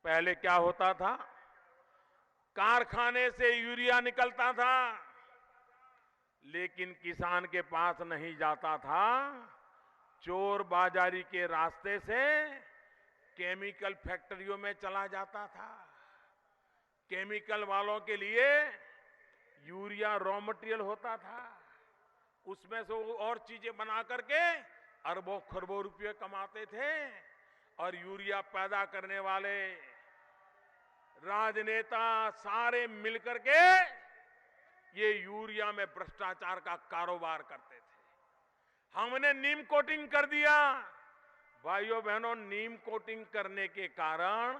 पहले क्या होता था, कारखाने से यूरिया निकलता था लेकिन किसान के पास नहीं जाता था, चोर बाजारी के रास्ते से केमिकल फैक्ट्रियों में चला जाता था। केमिकल वालों के लिए यूरिया रॉ मटेरियल होता था, उसमें से वो और चीजें बना करके अरबों खरबों रुपये कमाते थे। और यूरिया पैदा करने वाले राजनेता सारे मिलकर के ये यूरिया में भ्रष्टाचार का कारोबार करते थे। हमने नीम कोटिंग कर दिया। भाइयों बहनों, नीम कोटिंग करने के कारण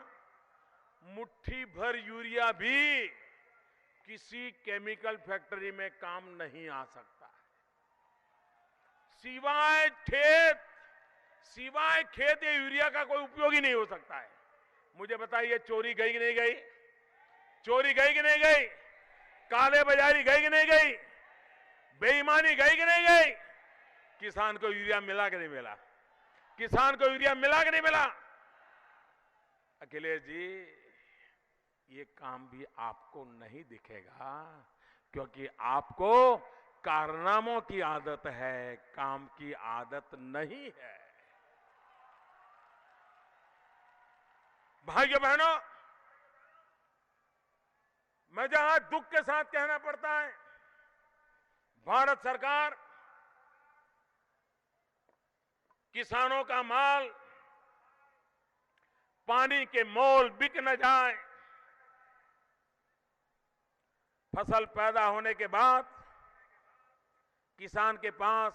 मुट्ठी भर यूरिया भी किसी केमिकल फैक्ट्री में काम नहीं आ सकता। सिवाय खेत ये यूरिया का कोई उपयोग ही नहीं हो सकता है। मुझे बताइए, चोरी गई कि नहीं गई? चोरी गई कि नहीं गई? काले बाजारी गई कि नहीं गई? बेईमानी गई कि नहीं गई? किसान को यूरिया मिला कि नहीं मिला? किसान को यूरिया मिला कि नहीं मिला? अखिलेश जी, ये काम भी आपको नहीं दिखेगा क्योंकि आपको कारनामों की आदत है, काम की आदत नहीं है। भाइयों बहनों, मैं जहां दुख के साथ कहना पड़ता है, भारत सरकार किसानों का माल पानी के मोल बिक न जाए, फसल पैदा होने के बाद किसान के पास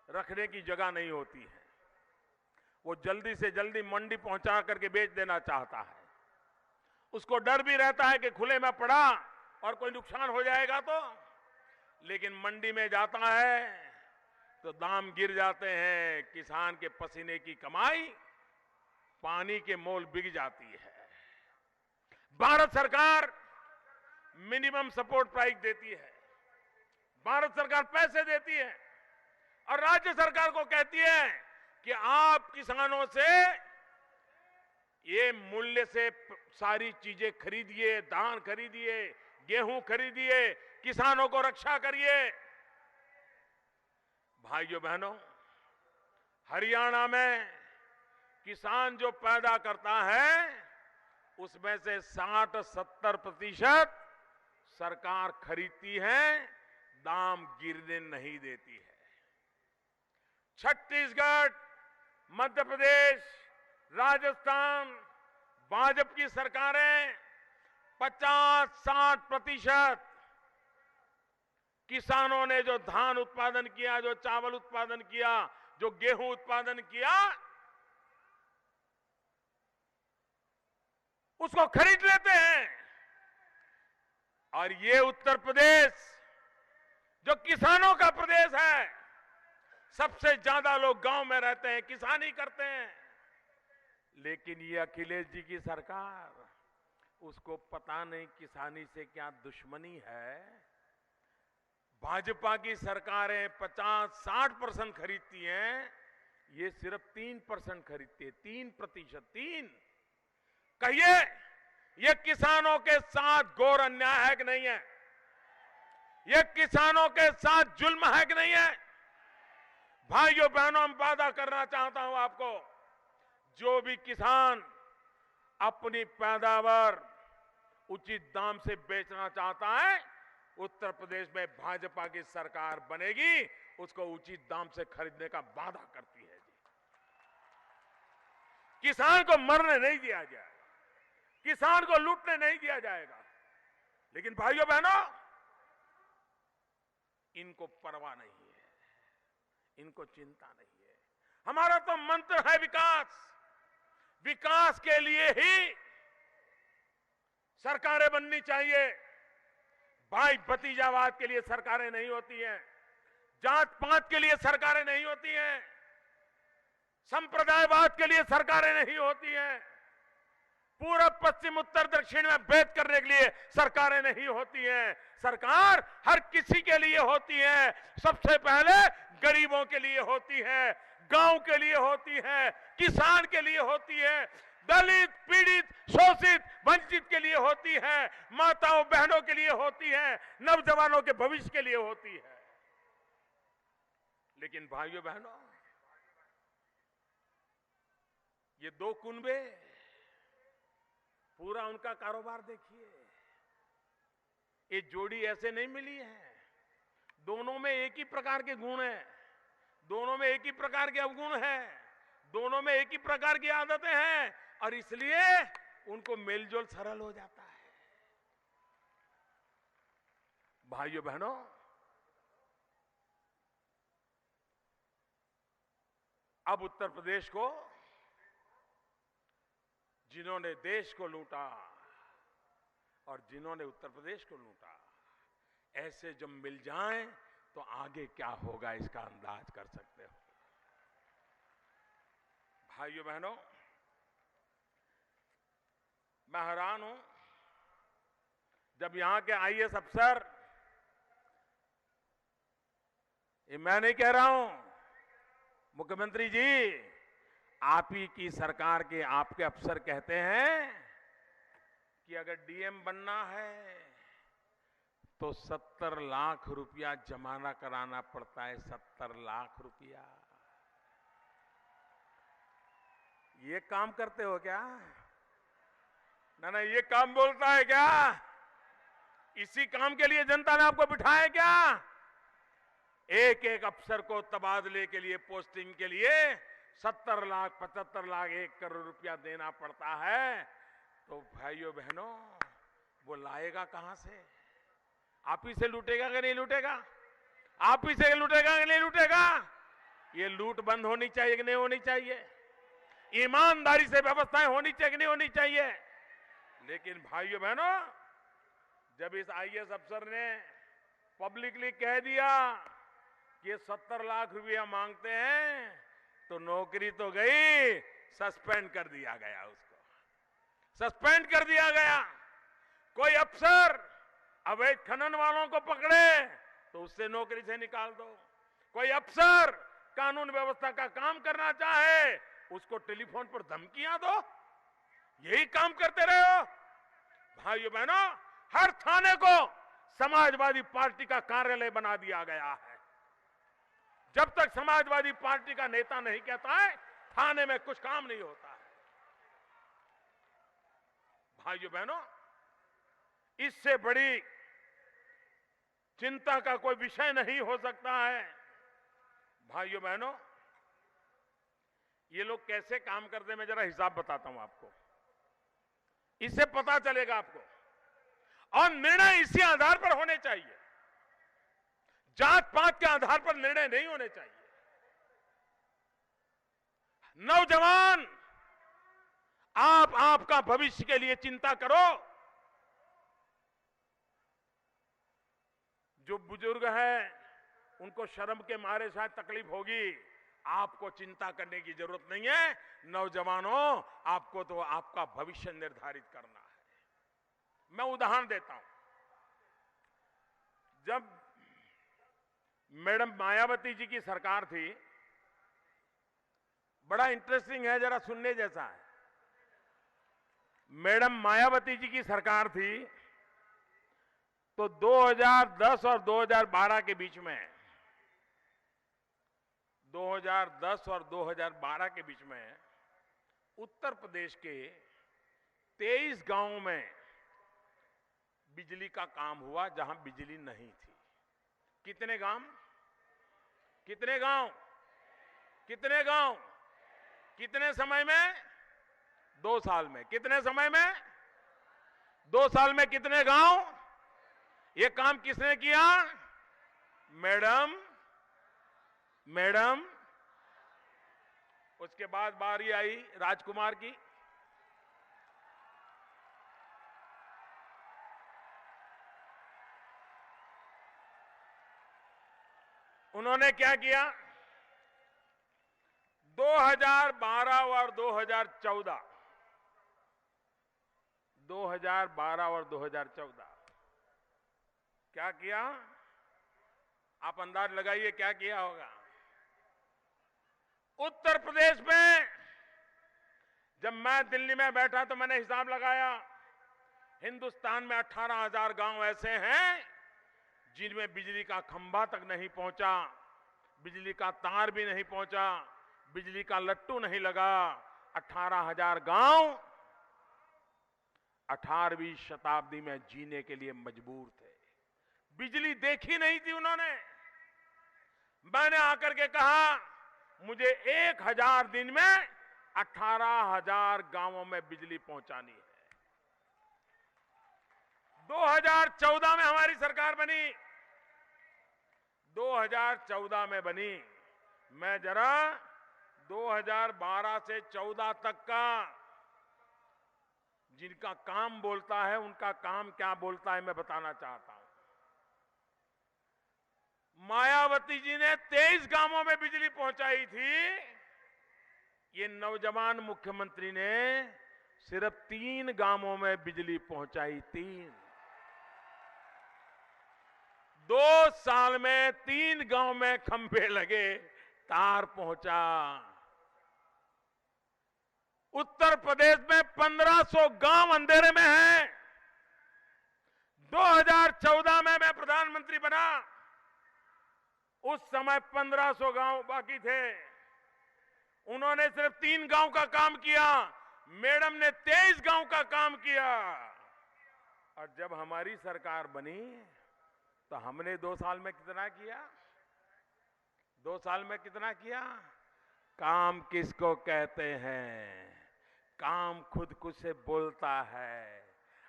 रखने की जगह नहीं होती है, वो जल्दी से जल्दी मंडी पहुंचा करके बेच देना चाहता है। उसको डर भी रहता है कि खुले में पड़ा और कोई नुकसान हो जाएगा तो, लेकिन मंडी में जाता है तो दाम गिर जाते हैं, किसान के पसीने की कमाई पानी के मोल बिक जाती है। भारत सरकार मिनिमम सपोर्ट प्राइस देती है, भारत सरकार पैसे देती है और राज्य सरकार को कहती है कि आप किसानों से ये मूल्य से सारी चीजें खरीदिए, धान खरीदिए, गेहूं खरीदिए, किसानों को रक्षा करिए। भाइयों बहनों, हरियाणा में किसान जो पैदा करता है उसमें से 60-70% सरकार खरीदती है, दाम गिरने नहीं देती है। छत्तीसगढ़, मध्य प्रदेश, राजस्थान, भाजपा की सरकारें 50-60% किसानों ने जो धान उत्पादन किया, जो चावल उत्पादन किया, जो गेहूं उत्पादन किया, उसको खरीद लेते हैं। और ये उत्तर प्रदेश जो किसानों का प्रदेश है, सबसे ज्यादा लोग गांव में रहते हैं, किसानी करते हैं, लेकिन ये अखिलेश जी की सरकार, उसको पता नहीं किसानी से क्या दुश्मनी है। भाजपा की सरकारें 50-60% खरीदती हैं, ये सिर्फ 3% खरीदती है। 3%। कहिए, ये किसानों के साथ घोर अन्याय है कि नहीं है? ये किसानों के साथ जुल्म है कि नहीं है? भाइयों बहनों, हम वादा करना चाहता हूं आपको, जो भी किसान अपनी पैदावार उचित दाम से बेचना चाहता है, उत्तर प्रदेश में भाजपा की सरकार बनेगी, उसको उचित दाम से खरीदने का वादा करती है जी। किसान को मरने नहीं दिया जाएगा, किसान को लूटने नहीं दिया जाएगा। लेकिन भाइयों बहनों, इनको परवाह नहीं है, इनको चिंता नहीं है। हमारा तो मंत्र है विकास। विकास के लिए ही सरकारें बननी चाहिए। भाई भतीजावाद के लिए सरकारें नहीं होती हैं, जात पात के लिए सरकारें नहीं होती हैं, संप्रदायवाद के लिए सरकारें नहीं होती हैं, पूरब पश्चिम उत्तर दक्षिण में भेद करने के लिए सरकारें नहीं होती हैं। सरकार हर किसी के लिए होती है। सबसे पहले गरीबों के लिए होती है, गांव के लिए होती है, किसान के लिए होती है, दलित, पीड़ित, शोषित, वंचित के लिए होती है, माताओं बहनों के लिए होती है, नौजवानों के भविष्य के लिए होती है। लेकिन भाइयों बहनों, ये दो कुनबे, पूरा उनका कारोबार देखिए। ये जोड़ी ऐसे नहीं मिली है, दोनों में एक ही प्रकार के गुण हैं, दोनों में एक ही प्रकार के अवगुण हैं, दोनों में एक ही प्रकार की आदतें हैं, और इसलिए उनको मेलजोल सरल हो जाता है। भाइयों बहनों, अब उत्तर प्रदेश को, जिन्होंने देश को लूटा और जिन्होंने उत्तर प्रदेश को लूटा, ऐसे जब मिल जाएं तो आगे क्या होगा इसका अंदाज कर सकते हो। भाइयों बहनों, मैं हैरान हूं जब यहां के आईएएस अफसर, ये मैं नहीं कह रहा हूं, मुख्यमंत्री जी, आप ही की सरकार के आपके अफसर कहते हैं कि अगर डीएम बनना है तो 70 लाख रुपया जमाना कराना पड़ता है। 70 लाख रुपया। ये काम करते हो क्या? ना, ये काम बोलता है क्या? इसी काम के लिए जनता ने आपको बिठाया क्या? एक एक अफसर को तबादले के लिए, पोस्टिंग के लिए 70 लाख, 75 लाख, 1 करोड़ रुपया देना पड़ता है। तो भाइयों बहनों, वो लाएगा कहां से? आप ही से लूटेगा कि नहीं लूटेगा? आप ही से लूटेगा कि नहीं लूटेगा? ये लूट बंद होनी चाहिए कि नहीं होनी चाहिए? ईमानदारी से व्यवस्थाएं होनी चाहिए कि नहीं होनी चाहिए? लेकिन भाइयों बहनों, जब इस आईएएस अफसर ने पब्लिकली कह दिया कि ये 70 लाख रुपया मांगते हैं, तो नौकरी तो गई, सस्पेंड कर दिया गया, उसको सस्पेंड कर दिया गया। कोई अफसर अवैध खनन वालों को पकड़े तो उससे नौकरी से निकाल दो। कोई अफसर कानून व्यवस्था का काम करना चाहे, उसको टेलीफोन पर धमकियां दो। यही काम करते रहे हो। भाइयों बहनों, हर थाने को समाजवादी पार्टी का कार्यालय बना दिया गया है। जब तक समाजवादी पार्टी का नेता नहीं कहता है, थाने में कुछ काम नहीं होता है। भाइयों बहनों, इससे बड़ी चिंता का कोई विषय नहीं हो सकता है। भाइयों बहनों, ये लोग कैसे काम करते हैं, मैं जरा हिसाब बताता हूं आपको, इससे पता चलेगा आपको। और निर्णय इसी आधार पर होने चाहिए, जात पात के आधार पर निर्णय नहीं होने चाहिए। नौजवान, आप आपका भविष्य के लिए चिंता करो। जो बुजुर्ग हैं उनको शर्म के मारे शायद तकलीफ होगी, आपको चिंता करने की जरूरत नहीं है। नौजवानों, आपको तो आपका भविष्य निर्धारित करना है। मैं उदाहरण देता हूं। जब मैडम मायावती जी की सरकार थी, बड़ा इंटरेस्टिंग है, जरा सुनने जैसा है। मैडम मायावती जी की सरकार थी तो 2010 और 2012 के बीच में 2010 और 2012 के बीच में उत्तर प्रदेश के 23 गांवों में बिजली का काम हुआ जहां बिजली नहीं थी। कितने गांव? कितने गांव? कितने गांव? कितने समय में? 2 साल में। कितने समय में? 2 साल में कितने गांव? ये काम किसने किया? Madam, madam. उसके बाद बारी आई राजकुमार की। उन्होंने क्या किया? 2012 और 2014, 2012 और 2014 क्या किया? आप अंदाज लगाइए क्या किया होगा। उत्तर प्रदेश में जब मैं दिल्ली में बैठा तो मैंने हिसाब लगाया, हिंदुस्तान में 18,000 गांव ऐसे हैं जिनमें बिजली का खंभा तक नहीं पहुंचा, बिजली का तार भी नहीं पहुंचा, बिजली का लट्टू नहीं लगा। 18,000 गांव 18वीं शताब्दी में जीने के लिए मजबूर थे। बिजली देखी नहीं थी उन्होंने। मैंने आकर के कहा मुझे 1000 दिन में 18,000 गांवों में बिजली पहुंचानी है। 2014 में हमारी सरकार बनी, 2014 में बनी। मैं जरा 2012 से 14 तक का जिनका काम बोलता है उनका काम क्या बोलता है मैं बताना चाहता हूं। मायावती जी ने 23 गांवों में बिजली पहुंचाई थी। ये नौजवान मुख्यमंत्री ने सिर्फ 3 गांवों में बिजली पहुंचाई। 3। 2 साल में 3 गांव में खंभे लगे, तार पहुंचा। उत्तर प्रदेश में 1500 गांव अंधेरे में हैं। 2014 में मैं प्रधानमंत्री बना, उस समय 1500 गांव बाकी थे। उन्होंने सिर्फ 3 गांव का काम किया, मैडम ने 23 गांव का काम किया। और जब हमारी सरकार बनी तो हमने 2 साल में कितना किया? 2 साल में कितना किया? काम किसको कहते हैं? काम खुद से बोलता है।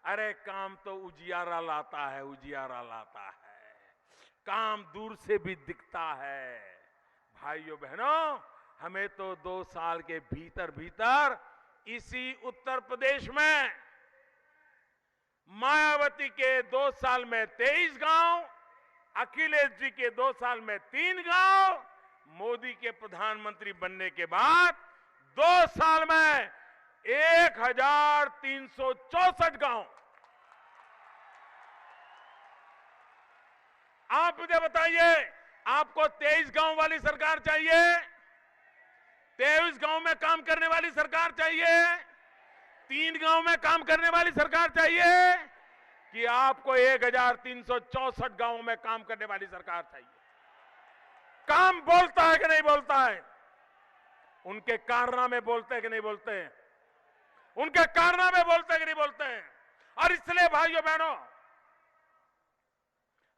अरे काम तो उजियारा लाता है, उजियारा लाता है। काम दूर से भी दिखता है। भाइयों बहनों, हमें तो 2 साल के भीतर भीतर इसी उत्तर प्रदेश में मायावती के 2 साल में 23 गांव, अखिलेश जी के 2 साल में 3 गांव, मोदी के प्रधानमंत्री बनने के बाद 2 साल में 1364 गांव। आप मुझे बताइए, आपको 23 गांव वाली सरकार चाहिए? 23 गांव में काम करने वाली सरकार चाहिए? 3 गांव में काम करने वाली सरकार चाहिए? कि आपको 1364 गांवों में काम करने वाली सरकार चाहिए? काम बोलता है कि नहीं बोलता है? उनके कारनामे बोलते हैं कि नहीं बोलते हैं? उनके कारनामे बोलते हैं कि नहीं बोलते हैं? और इसलिए भाइयों बहनों,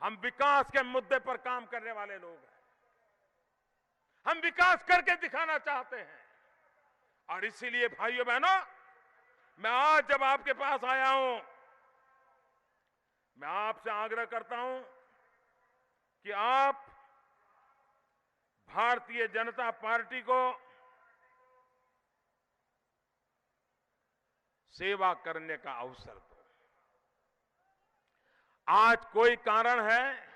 हम विकास के मुद्दे पर काम करने वाले लोग हैं। हम विकास करके दिखाना चाहते हैं। और इसीलिए भाइयों बहनों, मैं आज जब आपके पास आया हूं, मैं आपसे आग्रह करता हूं कि आप भारतीय जनता पार्टी को सेवा करने का अवसर दो। आज कोई कारण है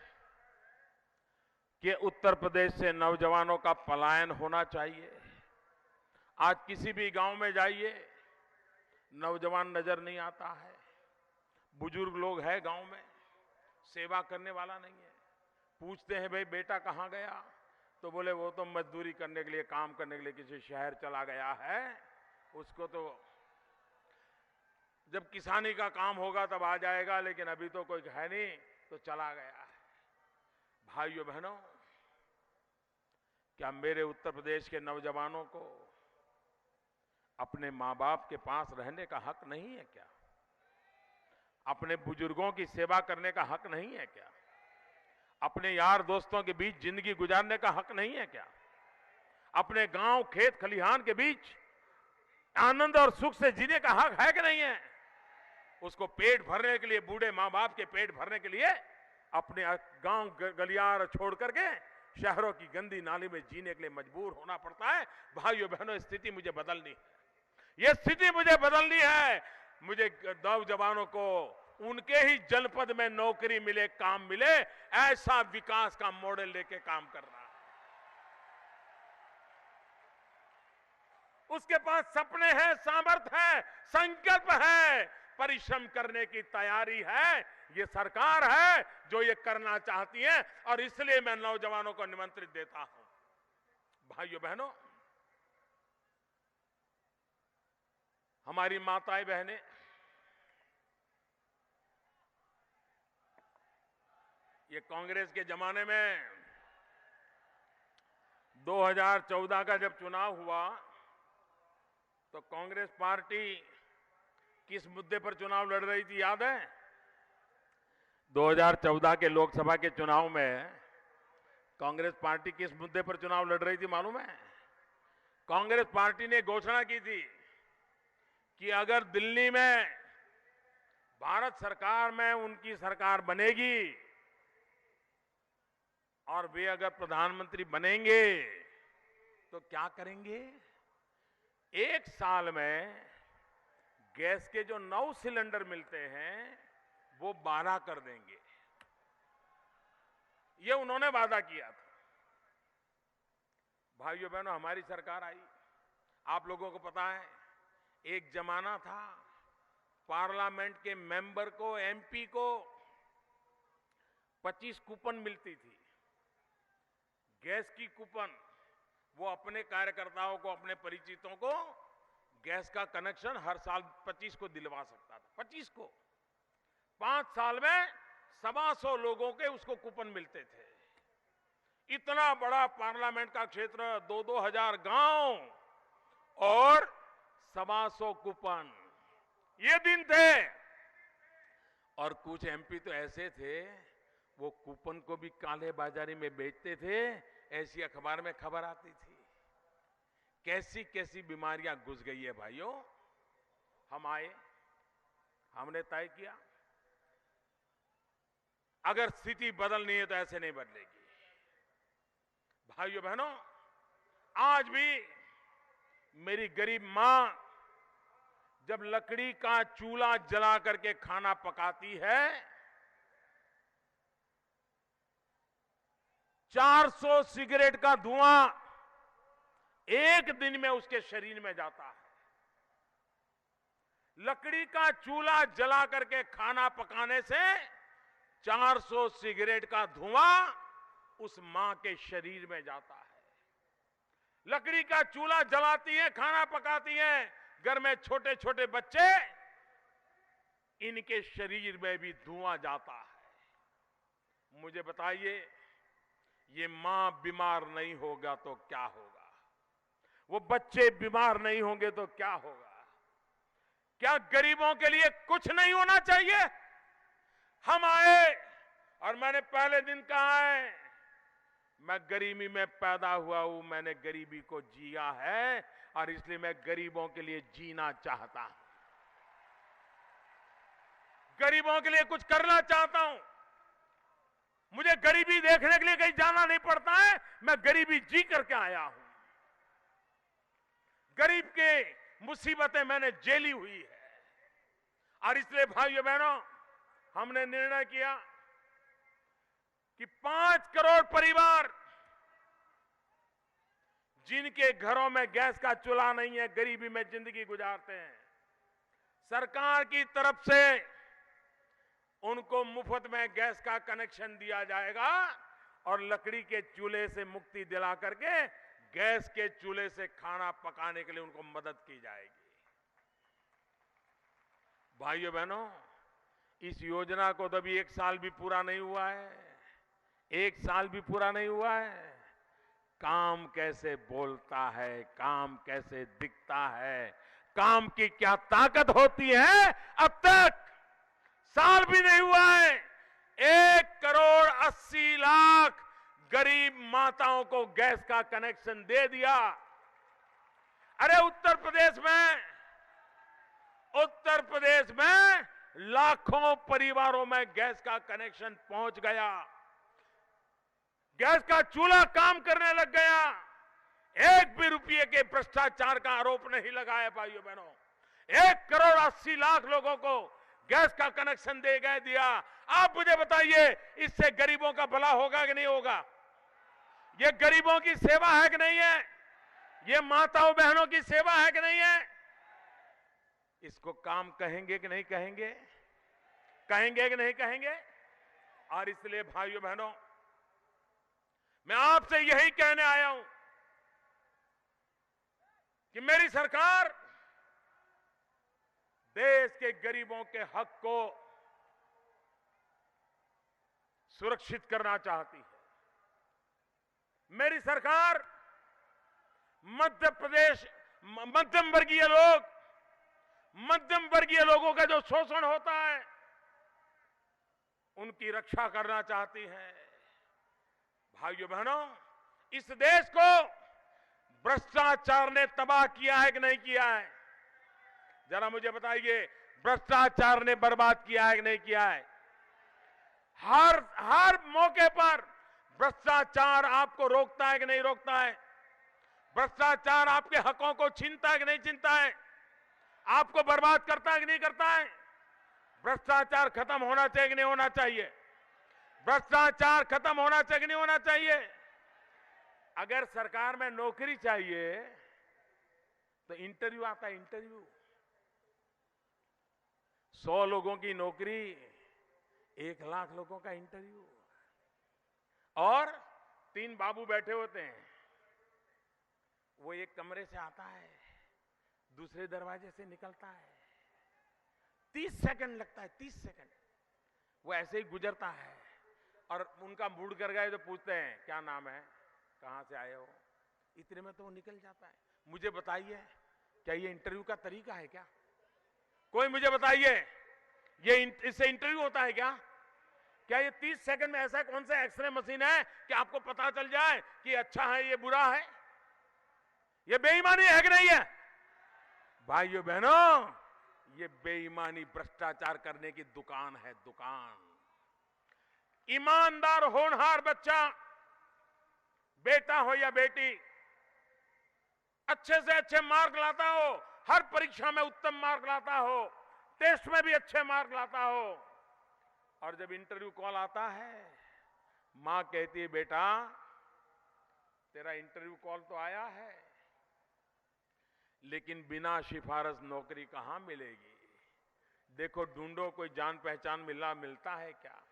कि उत्तर प्रदेश से नौजवानों का पलायन होना चाहिए? आज किसी भी गांव में जाइए, नौजवान नजर नहीं आता है। बुजुर्ग लोग हैं गांव में, सेवा करने वाला नहीं है। पूछते हैं भाई बेटा कहां गया, तो बोले वो तो मजदूरी करने के लिए, काम करने के लिए किसी शहर चला गया है। उसको तो जब किसानी का काम होगा तब आ जाएगा, लेकिन अभी तो कोई है नहीं, तो चला गया है। भाइयों बहनों, क्या मेरे उत्तर प्रदेश के नौजवानों को अपने मां बाप के पास रहने का हक नहीं है क्या? अपने बुजुर्गों की सेवा करने का हक नहीं है क्या? अपने यार दोस्तों के बीच जिंदगी गुजारने का हक नहीं है क्या? अपने गांव खेत खलिहान के बीच आनंद और सुख से जीने का हक है कि नहीं है? उसको पेट भरने के लिए, बूढ़े मां बाप के पेट भरने के लिए अपने गांव गलियार छोड़ करके शहरों की गंदी नाली में जीने के लिए मजबूर होना पड़ता है। भाइयों बहनों, स्थिति मुझे बदलनी है, ये स्थिति मुझे बदलनी है। मुझे नौजवानों को उनके ही जनपद में नौकरी मिले, काम मिले, ऐसा विकास का मॉडल लेके काम करना है। उसके पास सपने हैं, सामर्थ्य है, संकल्प है, परिश्रम करने की तैयारी है। ये सरकार है जो ये करना चाहती है और इसलिए मैं नौजवानों को निमंत्रित देता हूं। भाइयों बहनों, हमारी माताएं बहनें ये कांग्रेस के जमाने में 2014 का जब चुनाव हुआ तो कांग्रेस पार्टी किस मुद्दे पर चुनाव लड़ रही थी, याद है? 2014 के लोकसभा के चुनाव में कांग्रेस पार्टी किस मुद्दे पर चुनाव लड़ रही थी मालूम है? कांग्रेस पार्टी ने घोषणा की थी कि अगर दिल्ली में भारत सरकार में उनकी सरकार बनेगी और वे अगर प्रधानमंत्री बनेंगे तो क्या करेंगे? 1 साल में गैस के जो 9 सिलेंडर मिलते हैं वो 12 कर देंगे। ये उन्होंने वादा किया था। भाइयों बहनों, हमारी सरकार आई। आप लोगों को पता है, एक जमाना था पार्लियामेंट के मेंबर को, एमपी को 25 कूपन मिलती थी, गैस की कूपन। वो अपने कार्यकर्ताओं को, अपने परिचितों को गैस का कनेक्शन हर साल 25 को दिलवा सकता था। 25 को 5 साल में 125 लोगों के उसको कूपन मिलते थे। इतना बड़ा पार्लियामेंट का क्षेत्र, 2-2 हजार गांव और 125 कूपन, ये दिन थे। और कुछ एमपी तो ऐसे थे वो कूपन को भी काले बाजारी में बेचते थे, ऐसी अखबार में खबर आती थी। कैसी कैसी बीमारियां घुस गई है भाइयों। हम आए, हमने तय किया अगर स्थिति बदलनी है तो ऐसे नहीं बदलेगी। भाइयों बहनों, आज भी मेरी गरीब मां जब लकड़ी का चूल्हा जला करके खाना पकाती है, 400 सिगरेट का धुआं एक दिन में उसके शरीर में जाता है। लकड़ी का चूल्हा जला करके खाना पकाने से 400 सिगरेट का धुआं उस मां के शरीर में जाता है। लकड़ी का चूल्हा जलाती है, खाना पकाती है, घर में छोटे छोटे बच्चे, इनके शरीर में भी धुआं जाता है। मुझे बताइए, ये मां बीमार नहीं होगा तो क्या होगा? वो बच्चे बीमार नहीं होंगे तो क्या होगा? क्या गरीबों के लिए कुछ नहीं होना चाहिए? हम आए और मैंने पहले दिन कहा है, मैं गरीबी में पैदा हुआ हूं, मैंने गरीबी को जिया है और इसलिए मैं गरीबों के लिए जीना चाहता हूं, गरीबों के लिए कुछ करना चाहता हूं। मुझे गरीबी देखने के लिए कहीं जाना नहीं पड़ता है, मैं गरीबी जी करके आया हूं। गरीब के मुसीबतें मैंने झेली हुई है और इसलिए भाइयों बहनों, हमने निर्णय किया कि 5 करोड़ परिवार जिनके घरों में गैस का चूल्हा नहीं है, गरीबी में जिंदगी गुजारते हैं, सरकार की तरफ से उनको मुफ्त में गैस का कनेक्शन दिया जाएगा और लकड़ी के चूल्हे से मुक्ति दिला करके गैस के चूल्हे से खाना पकाने के लिए उनको मदद की जाएगी। भाइयों बहनों, इस योजना को तो अभी 1 साल भी पूरा नहीं हुआ है, 1 साल भी पूरा नहीं हुआ है। काम कैसे बोलता है, काम कैसे दिखता है, काम की क्या ताकत होती है। अब तक साल भी नहीं हुआ है, 1,80,00,000 गरीब माताओं को गैस का कनेक्शन दे दिया। अरे उत्तर प्रदेश में लाखों परिवारों में गैस का कनेक्शन पहुंच गया, गैस का चूल्हा काम करने लग गया। एक भी रुपये के भ्रष्टाचार का आरोप नहीं लगाया भाइयों बहनों। 1,80,00,000 लोगों को गैस का कनेक्शन दे गए दिया। आप मुझे बताइए, इससे गरीबों का भला होगा कि नहीं होगा? ये गरीबों की सेवा है कि नहीं है? ये माताओं बहनों की सेवा है कि नहीं है? इसको काम कहेंगे कि नहीं कहेंगे? कहेंगे कि नहीं कहेंगे? और इसलिए भाइयों बहनों, मैं आपसे यही कहने आया हूं कि मेरी सरकार देश के गरीबों के हक को सुरक्षित करना चाहती है। मेरी सरकार मध्यम वर्गीय लोगों का जो शोषण होता है उनकी रक्षा करना चाहती है। भाइयों बहनों, इस देश को भ्रष्टाचार ने तबाह किया है कि नहीं किया है? जरा मुझे बताइए, भ्रष्टाचार ने बर्बाद किया है कि नहीं किया है? हर मौके पर भ्रष्टाचार आपको रोकता है कि नहीं रोकता है? भ्रष्टाचार आपके हकों को छीनता है कि नहीं छीनता है? आपको बर्बाद करता है कि नहीं करता है? भ्रष्टाचार खत्म होना चाहिए कि नहीं होना चाहिए? भ्रष्टाचार खत्म होना चाहिए कि नहीं होना चाहिए? अगर सरकार में नौकरी चाहिए तो इंटरव्यू आता है, इंटरव्यू। 100 लोगों की नौकरी, 1,00,000 लोगों का इंटरव्यू। और 3 बाबू बैठे होते हैं, वो एक कमरे से आता है, दूसरे दरवाजे से निकलता है, 30 सेकंड लगता है, 30 सेकंड वो ऐसे ही गुजरता है। और उनका मूड कर गए तो पूछते हैं क्या नाम है, कहां से आए हो, इतने में तो वो निकल जाता है। मुझे बताइए, क्या ये इंटरव्यू का तरीका है क्या? कोई मुझे बताइए, ये इससे इंटरव्यू होता है क्या? क्या ये 30 सेकंड में ऐसा कौन सा एक्सरे मशीन है कि आपको पता चल जाए कि अच्छा है ये बुरा है? ये बेईमानी है कि नहीं है? भाइयों बहनों, ये बेईमानी भ्रष्टाचार करने की दुकान है, दुकान। ईमानदार होनहार बच्चा, बेटा हो या बेटी, अच्छे से अच्छे मार्क लाता हो, हर परीक्षा में उत्तम मार्क लाता हो, टेस्ट में भी अच्छे मार्क लाता हो, और जब इंटरव्यू कॉल आता है, मां कहती है बेटा तेरा इंटरव्यू कॉल तो आया है, लेकिन बिना सिफारिश नौकरी कहां मिलेगी? देखो ढूंढो, कोई जान पहचान मिलता है क्या?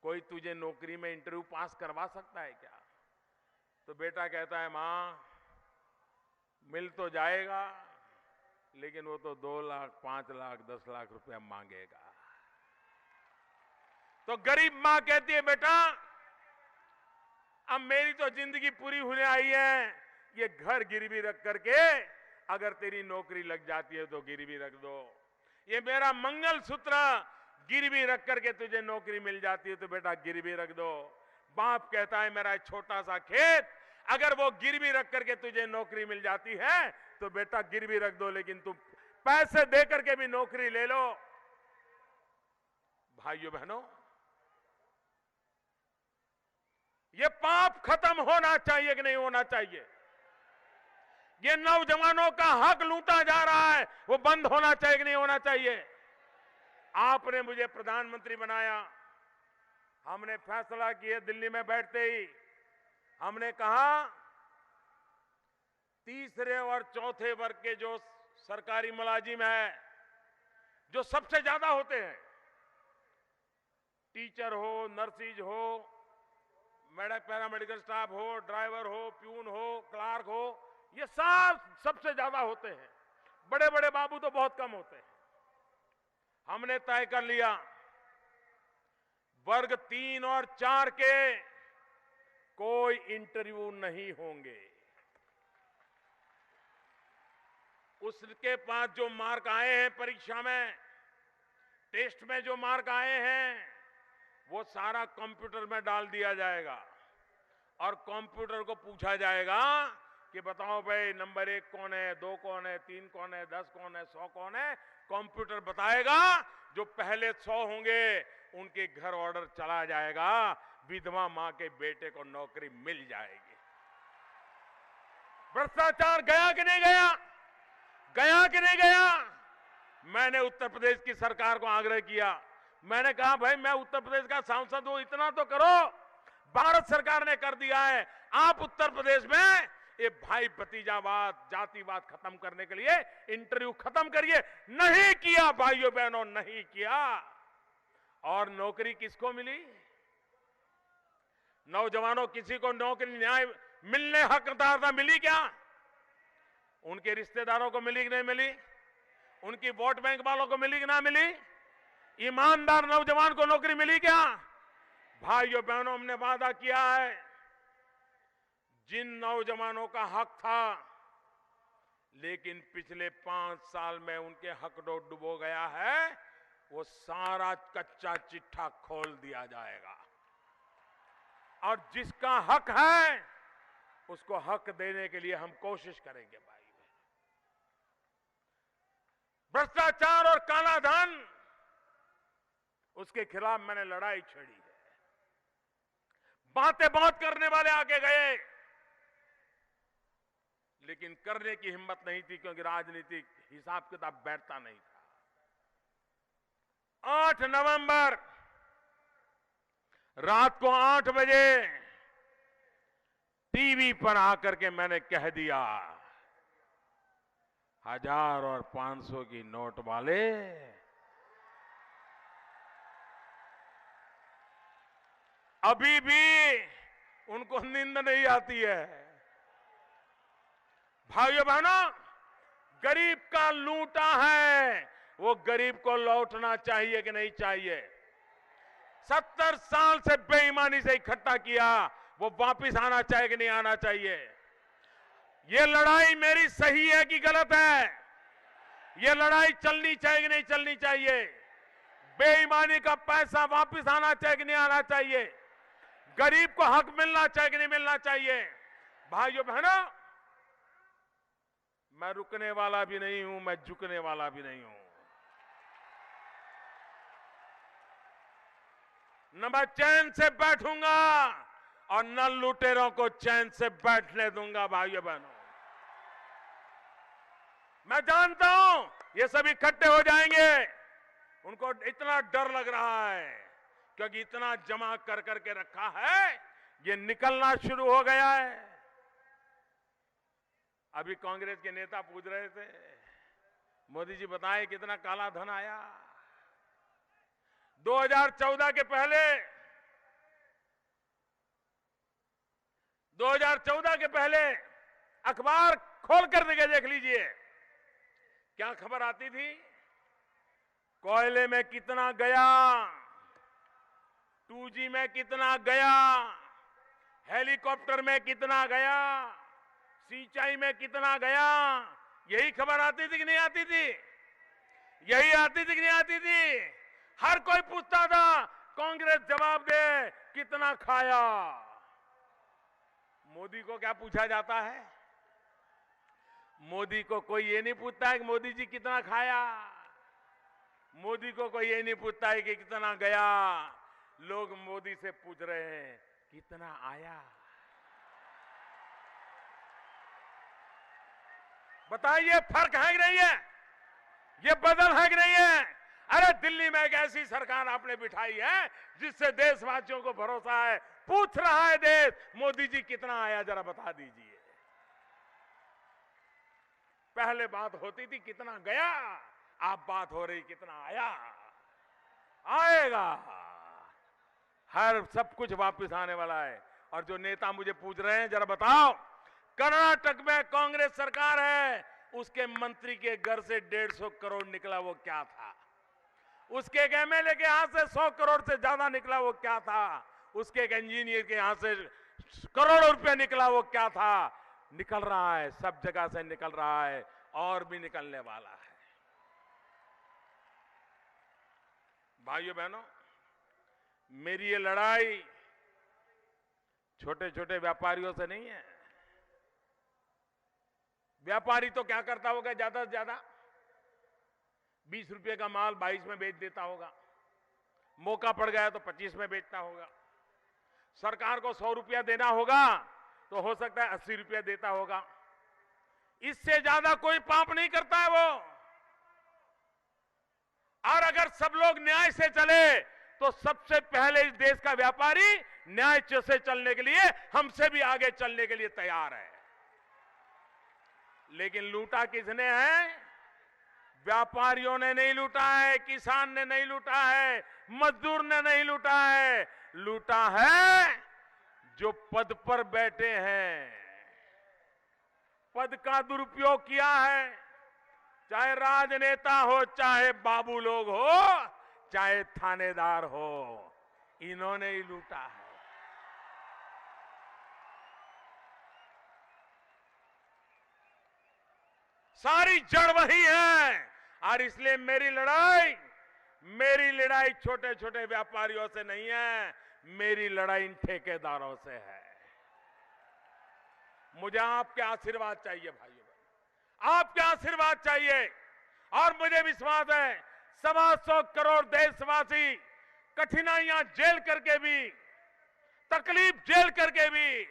कोई तुझे नौकरी में इंटरव्यू पास करवा सकता है क्या? तो बेटा कहता है मां मिल तो जाएगा, लेकिन वो तो 2 लाख, 5 लाख, 10 लाख रुपया मांगेगा। तो गरीब मां कहती है बेटा अब मेरी तो जिंदगी पूरी होने आई है, ये घर गिरवी रख करके अगर तेरी नौकरी लग जाती है तो गिरवी रख दो, ये मेरा मंगलसूत्र गिरवी रख करके तुझे नौकरी मिल जाती है तो बेटा गिरवी रख दो। बाप कहता है मेरा छोटा सा खेत अगर वो गिरवी रख करके तुझे नौकरी मिल जाती है तो बेटा गिरवी रख दो, लेकिन तुम पैसे दे करके भी नौकरी ले लो। भाइयों बहनों, ये पाप खत्म होना चाहिए कि नहीं होना चाहिए? ये नौजवानों का हक लूटा जा रहा है, वो बंद होना चाहिए कि नहीं होना चाहिए? आपने मुझे प्रधानमंत्री बनाया, हमने फैसला किया, दिल्ली में बैठते ही हमने कहा तीसरे और चौथे वर्ग के जो सरकारी मुलाजिम है, जो सबसे ज्यादा होते हैं, टीचर हो, नर्सिज हो, पैरामेडिकल स्टाफ हो, ड्राइवर हो, प्यून हो, क्लार्क हो, ये सब सबसे ज्यादा होते हैं, बड़े बड़े बाबू तो बहुत कम होते हैं। हमने तय कर लिया वर्ग 3 और 4 के कोई इंटरव्यू नहीं होंगे। उसके पास जो मार्क आए हैं परीक्षा में, टेस्ट में जो मार्क आए हैं, वो सारा कंप्यूटर में डाल दिया जाएगा और कंप्यूटर को पूछा जाएगा कि बताओ भाई नंबर 1 कौन है, 2 कौन है, 3 कौन है, 10 कौन है, 100 कौन है। कंप्यूटर बताएगा। जो पहले 100 होंगे उनके घर ऑर्डर चला जाएगा, विधवा मां के बेटे को नौकरी मिल जाएगी। भ्रष्टाचार गया कि नहीं गया? गया कि नहीं गया? मैंने उत्तर प्रदेश की सरकार को आग्रह किया, मैंने कहा भाई मैं उत्तर प्रदेश का सांसद हूं, इतना तो करो। भारत सरकार ने कर दिया है, आप उत्तर प्रदेश में ये भाई भतीजावाद, जातिवाद खत्म करने के लिए इंटरव्यू खत्म करिए। नहीं किया भाइयों बहनों, नहीं किया। और नौकरी किसको मिली? नौजवानों, किसी को नौकरी न्याय मिलने हकदार मिली क्या? उनके रिश्तेदारों को मिली कि नहीं मिली? उनकी वोट बैंक वालों को मिली कि ना मिली? ईमानदार नौजवान को नौकरी मिली क्या? भाइयों बहनों, हमने वादा किया है, जिन नौजवानों का हक था लेकिन पिछले 5 साल में उनके हक डुबो गया है, वो सारा कच्चा चिट्ठा खोल दिया जाएगा और जिसका हक है उसको हक देने के लिए हम कोशिश करेंगे। भाई भ्रष्टाचार और काला धन, उसके खिलाफ मैंने लड़ाई छेड़ी है। बातें बहुत करने वाले आगे गए, लेकिन करने की हिम्मत नहीं थी, क्योंकि राजनीतिक हिसाब किताब बैठता नहीं था। 8 नवंबर रात को 8 बजे टीवी पर आकर के मैंने कह दिया, 1000 और 500 की नोट वाले अभी भी उनको नींद नहीं आती है। भाइयों बहनों, गरीब का लूटा है, वो गरीब को लौटना चाहिए कि नहीं चाहिए? 70 साल से बेईमानी से इकट्ठा किया, वो वापिस आना चाहिए कि नहीं आना चाहिए? ये लड़ाई मेरी सही है कि गलत है? ये लड़ाई चलनी चाहिए कि नहीं चलनी चाहिए? बेईमानी का पैसा वापिस आना चाहिए कि नहीं आना चाहिए? गरीब को हक मिलना चाहिए कि नहीं मिलना चाहिए? भाइयों बहनों, मैं रुकने वाला भी नहीं हूं, मैं झुकने वाला भी नहीं हूं। न मैं चैन से बैठूंगा और न लुटेरों को चैन से बैठने दूंगा। भाइयों बहनों, मैं जानता हूं ये सभी इकट्ठे हो जाएंगे, उनको इतना डर लग रहा है क्योंकि इतना जमा कर करके रखा है, ये निकलना शुरू हो गया है। अभी कांग्रेस के नेता पूछ रहे थे, मोदी जी बताएं कितना काला धन आया। 2014 के पहले अखबार खोल कर देख लीजिए, क्या खबर आती थी? कोयले में कितना गया, 2G में कितना गया, हेलीकॉप्टर में कितना गया, सिंचाई में कितना गया। यही खबर आती थी कि नहीं आती थी? यही आती थी कि नहीं आती थी? हर कोई पूछता था, कांग्रेस जवाब दे कितना खाया। मोदी को क्या पूछा जाता है? मोदी को कोई ये नहीं पूछता है कि मोदी जी कितना खाया। मोदी को कोई ये नहीं पूछता है कि कितना गया। लोग मोदी से पूछ रहे हैं कितना आया। बताइए, फर्क है कि नहीं है? ये बदल है कि नहीं है? अरे दिल्ली में एक ऐसी सरकार आपने बिठाई है जिससे देशवासियों को भरोसा है। पूछ रहा है देश, मोदी जी कितना आया जरा बता दीजिए। पहले बात होती थी कितना गया, अब बात हो रही कितना आया। आएगा, हर सब कुछ वापस आने वाला है। और जो नेता मुझे पूछ रहे हैं, जरा बताओ, कर्नाटक में कांग्रेस सरकार है, उसके मंत्री के घर से 150 करोड़ निकला, वो क्या था? उसके एमएलए के यहां से 100 करोड़ से ज्यादा निकला, वो क्या था? उसके एक इंजीनियर के यहां से करोड़ों रुपया निकला, वो क्या था? निकल रहा है, सब जगह से निकल रहा है और भी निकलने वाला है। भाइयों बहनों, मेरी ये लड़ाई छोटे छोटे व्यापारियों से नहीं है। व्यापारी तो क्या करता होगा? ज्यादा से ज्यादा 20 रुपए का माल 22 में बेच देता होगा, मौका पड़ गया तो 25 में बेचता होगा। सरकार को 100 रुपया देना होगा तो हो सकता है 80 रुपया देता होगा। इससे ज्यादा कोई पाप नहीं करता है वो। और अगर सब लोग न्याय से चले तो सबसे पहले इस देश का व्यापारी न्याय से चलने के लिए हमसे भी आगे चलने के लिए तैयार है। लेकिन लूटा किसने है? व्यापारियों ने नहीं लूटा है, किसान ने नहीं लूटा है, मजदूर ने नहीं लूटा है। लूटा है जो पद पर बैठे हैं, पद का दुरुपयोग किया है। चाहे राजनेता हो, चाहे बाबू लोग हो, चाहे थानेदार हो, इन्होंने ही लूटा है। सारी जड़ वही है। और इसलिए मेरी लड़ाई छोटे छोटे व्यापारियों से नहीं है, मेरी लड़ाई इन ठेकेदारों से है। मुझे आपके आशीर्वाद चाहिए भाइयों, आपके आशीर्वाद चाहिए। और मुझे विश्वास है 125 करोड़ देशवासी कठिनाइयां झेल करके भी, तकलीफ झेल करके भी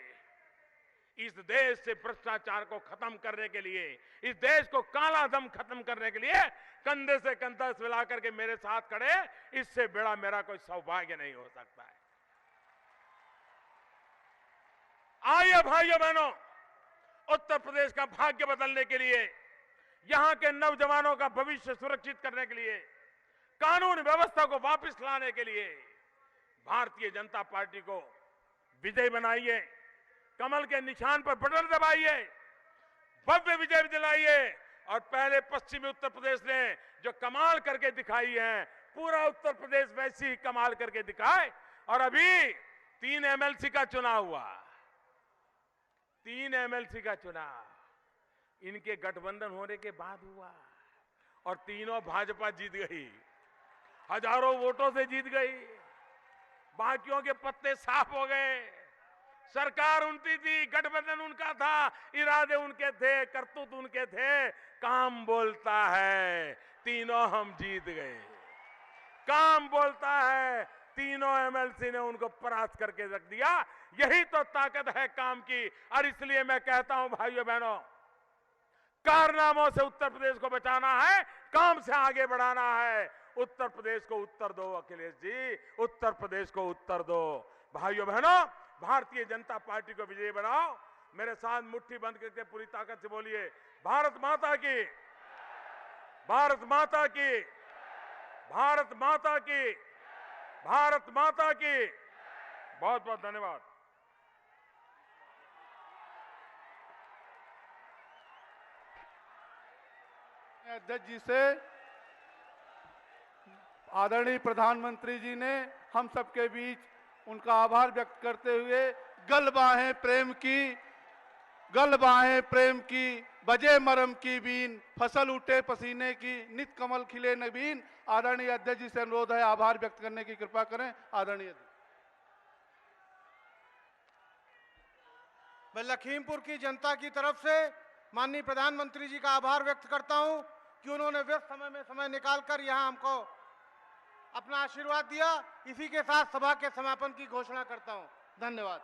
इस देश से भ्रष्टाचार को खत्म करने के लिए, इस देश को काला धन खत्म करने के लिए कंधे से कंधा मिला करके मेरे साथ खड़े। इससे बड़ा मेरा कोई सौभाग्य नहीं हो सकता है। आइए भाइयों बहनों, उत्तर प्रदेश का भाग्य बदलने के लिए, यहां के नौजवानों का भविष्य सुरक्षित करने के लिए, कानून व्यवस्था को वापस लाने के लिए भारतीय जनता पार्टी को विजय बनाइए। कमल के निशान पर बटन दबाइए, भव्य विजय दिलाइए। और पहले पश्चिमी उत्तर प्रदेश ने जो कमाल करके दिखाई है, पूरा उत्तर प्रदेश वैसी ही कमाल करके दिखाए। और अभी 3 एमएलसी का चुनाव हुआ, 3 एमएलसी का चुनाव इनके गठबंधन होने के बाद हुआ और तीनों भाजपा जीत गई, हजारों वोटों से जीत गई। बाकियों के पत्ते साफ हो गए। सरकार उनकी थी, गठबंधन उनका था, इरादे उनके थे, करतूत उनके थे। काम बोलता है, तीनों हम जीत गए। काम बोलता है, तीनों एमएलसी ने उनको परास्त करके रख दिया। यही तो ताकत है काम की। और इसलिए मैं कहता हूं भाइयों बहनों, कारनामों से उत्तर प्रदेश को बचाना है, काम से आगे बढ़ाना है। उत्तर प्रदेश को उत्तर दो अखिलेश जी, उत्तर प्रदेश को उत्तर दो। भाइयों बहनों, भारतीय जनता पार्टी को विजयी बनाओ। मेरे साथ मुट्ठी बंद करके पूरी ताकत से बोलिए, भारत माता की, भारत माता की, भारत माता की, भारत माता की। बहुत बहुत धन्यवाद। अध्यक्ष जी से आदरणीय प्रधानमंत्री जी ने हम सबके बीच उनका आभार व्यक्त करते हुए गलबाहें प्रेम की, गलबाहें प्रेम की, बजे मरम की बीन, फसल उठे पसीने की, नित कमल खिले नवीन। आदरणीय अध्यक्ष जी से अनुरोध है आभार व्यक्त करने की कृपा करें। आदरणीय मैं लखीमपुर की जनता की तरफ से माननीय प्रधानमंत्री जी का आभार व्यक्त करता हूं कि उन्होंने व्यस्त समय में समय निकालकर यहां हमको अपना आशीर्वाद दिया। इसी के साथ सभा के समापन की घोषणा करता हूं। धन्यवाद।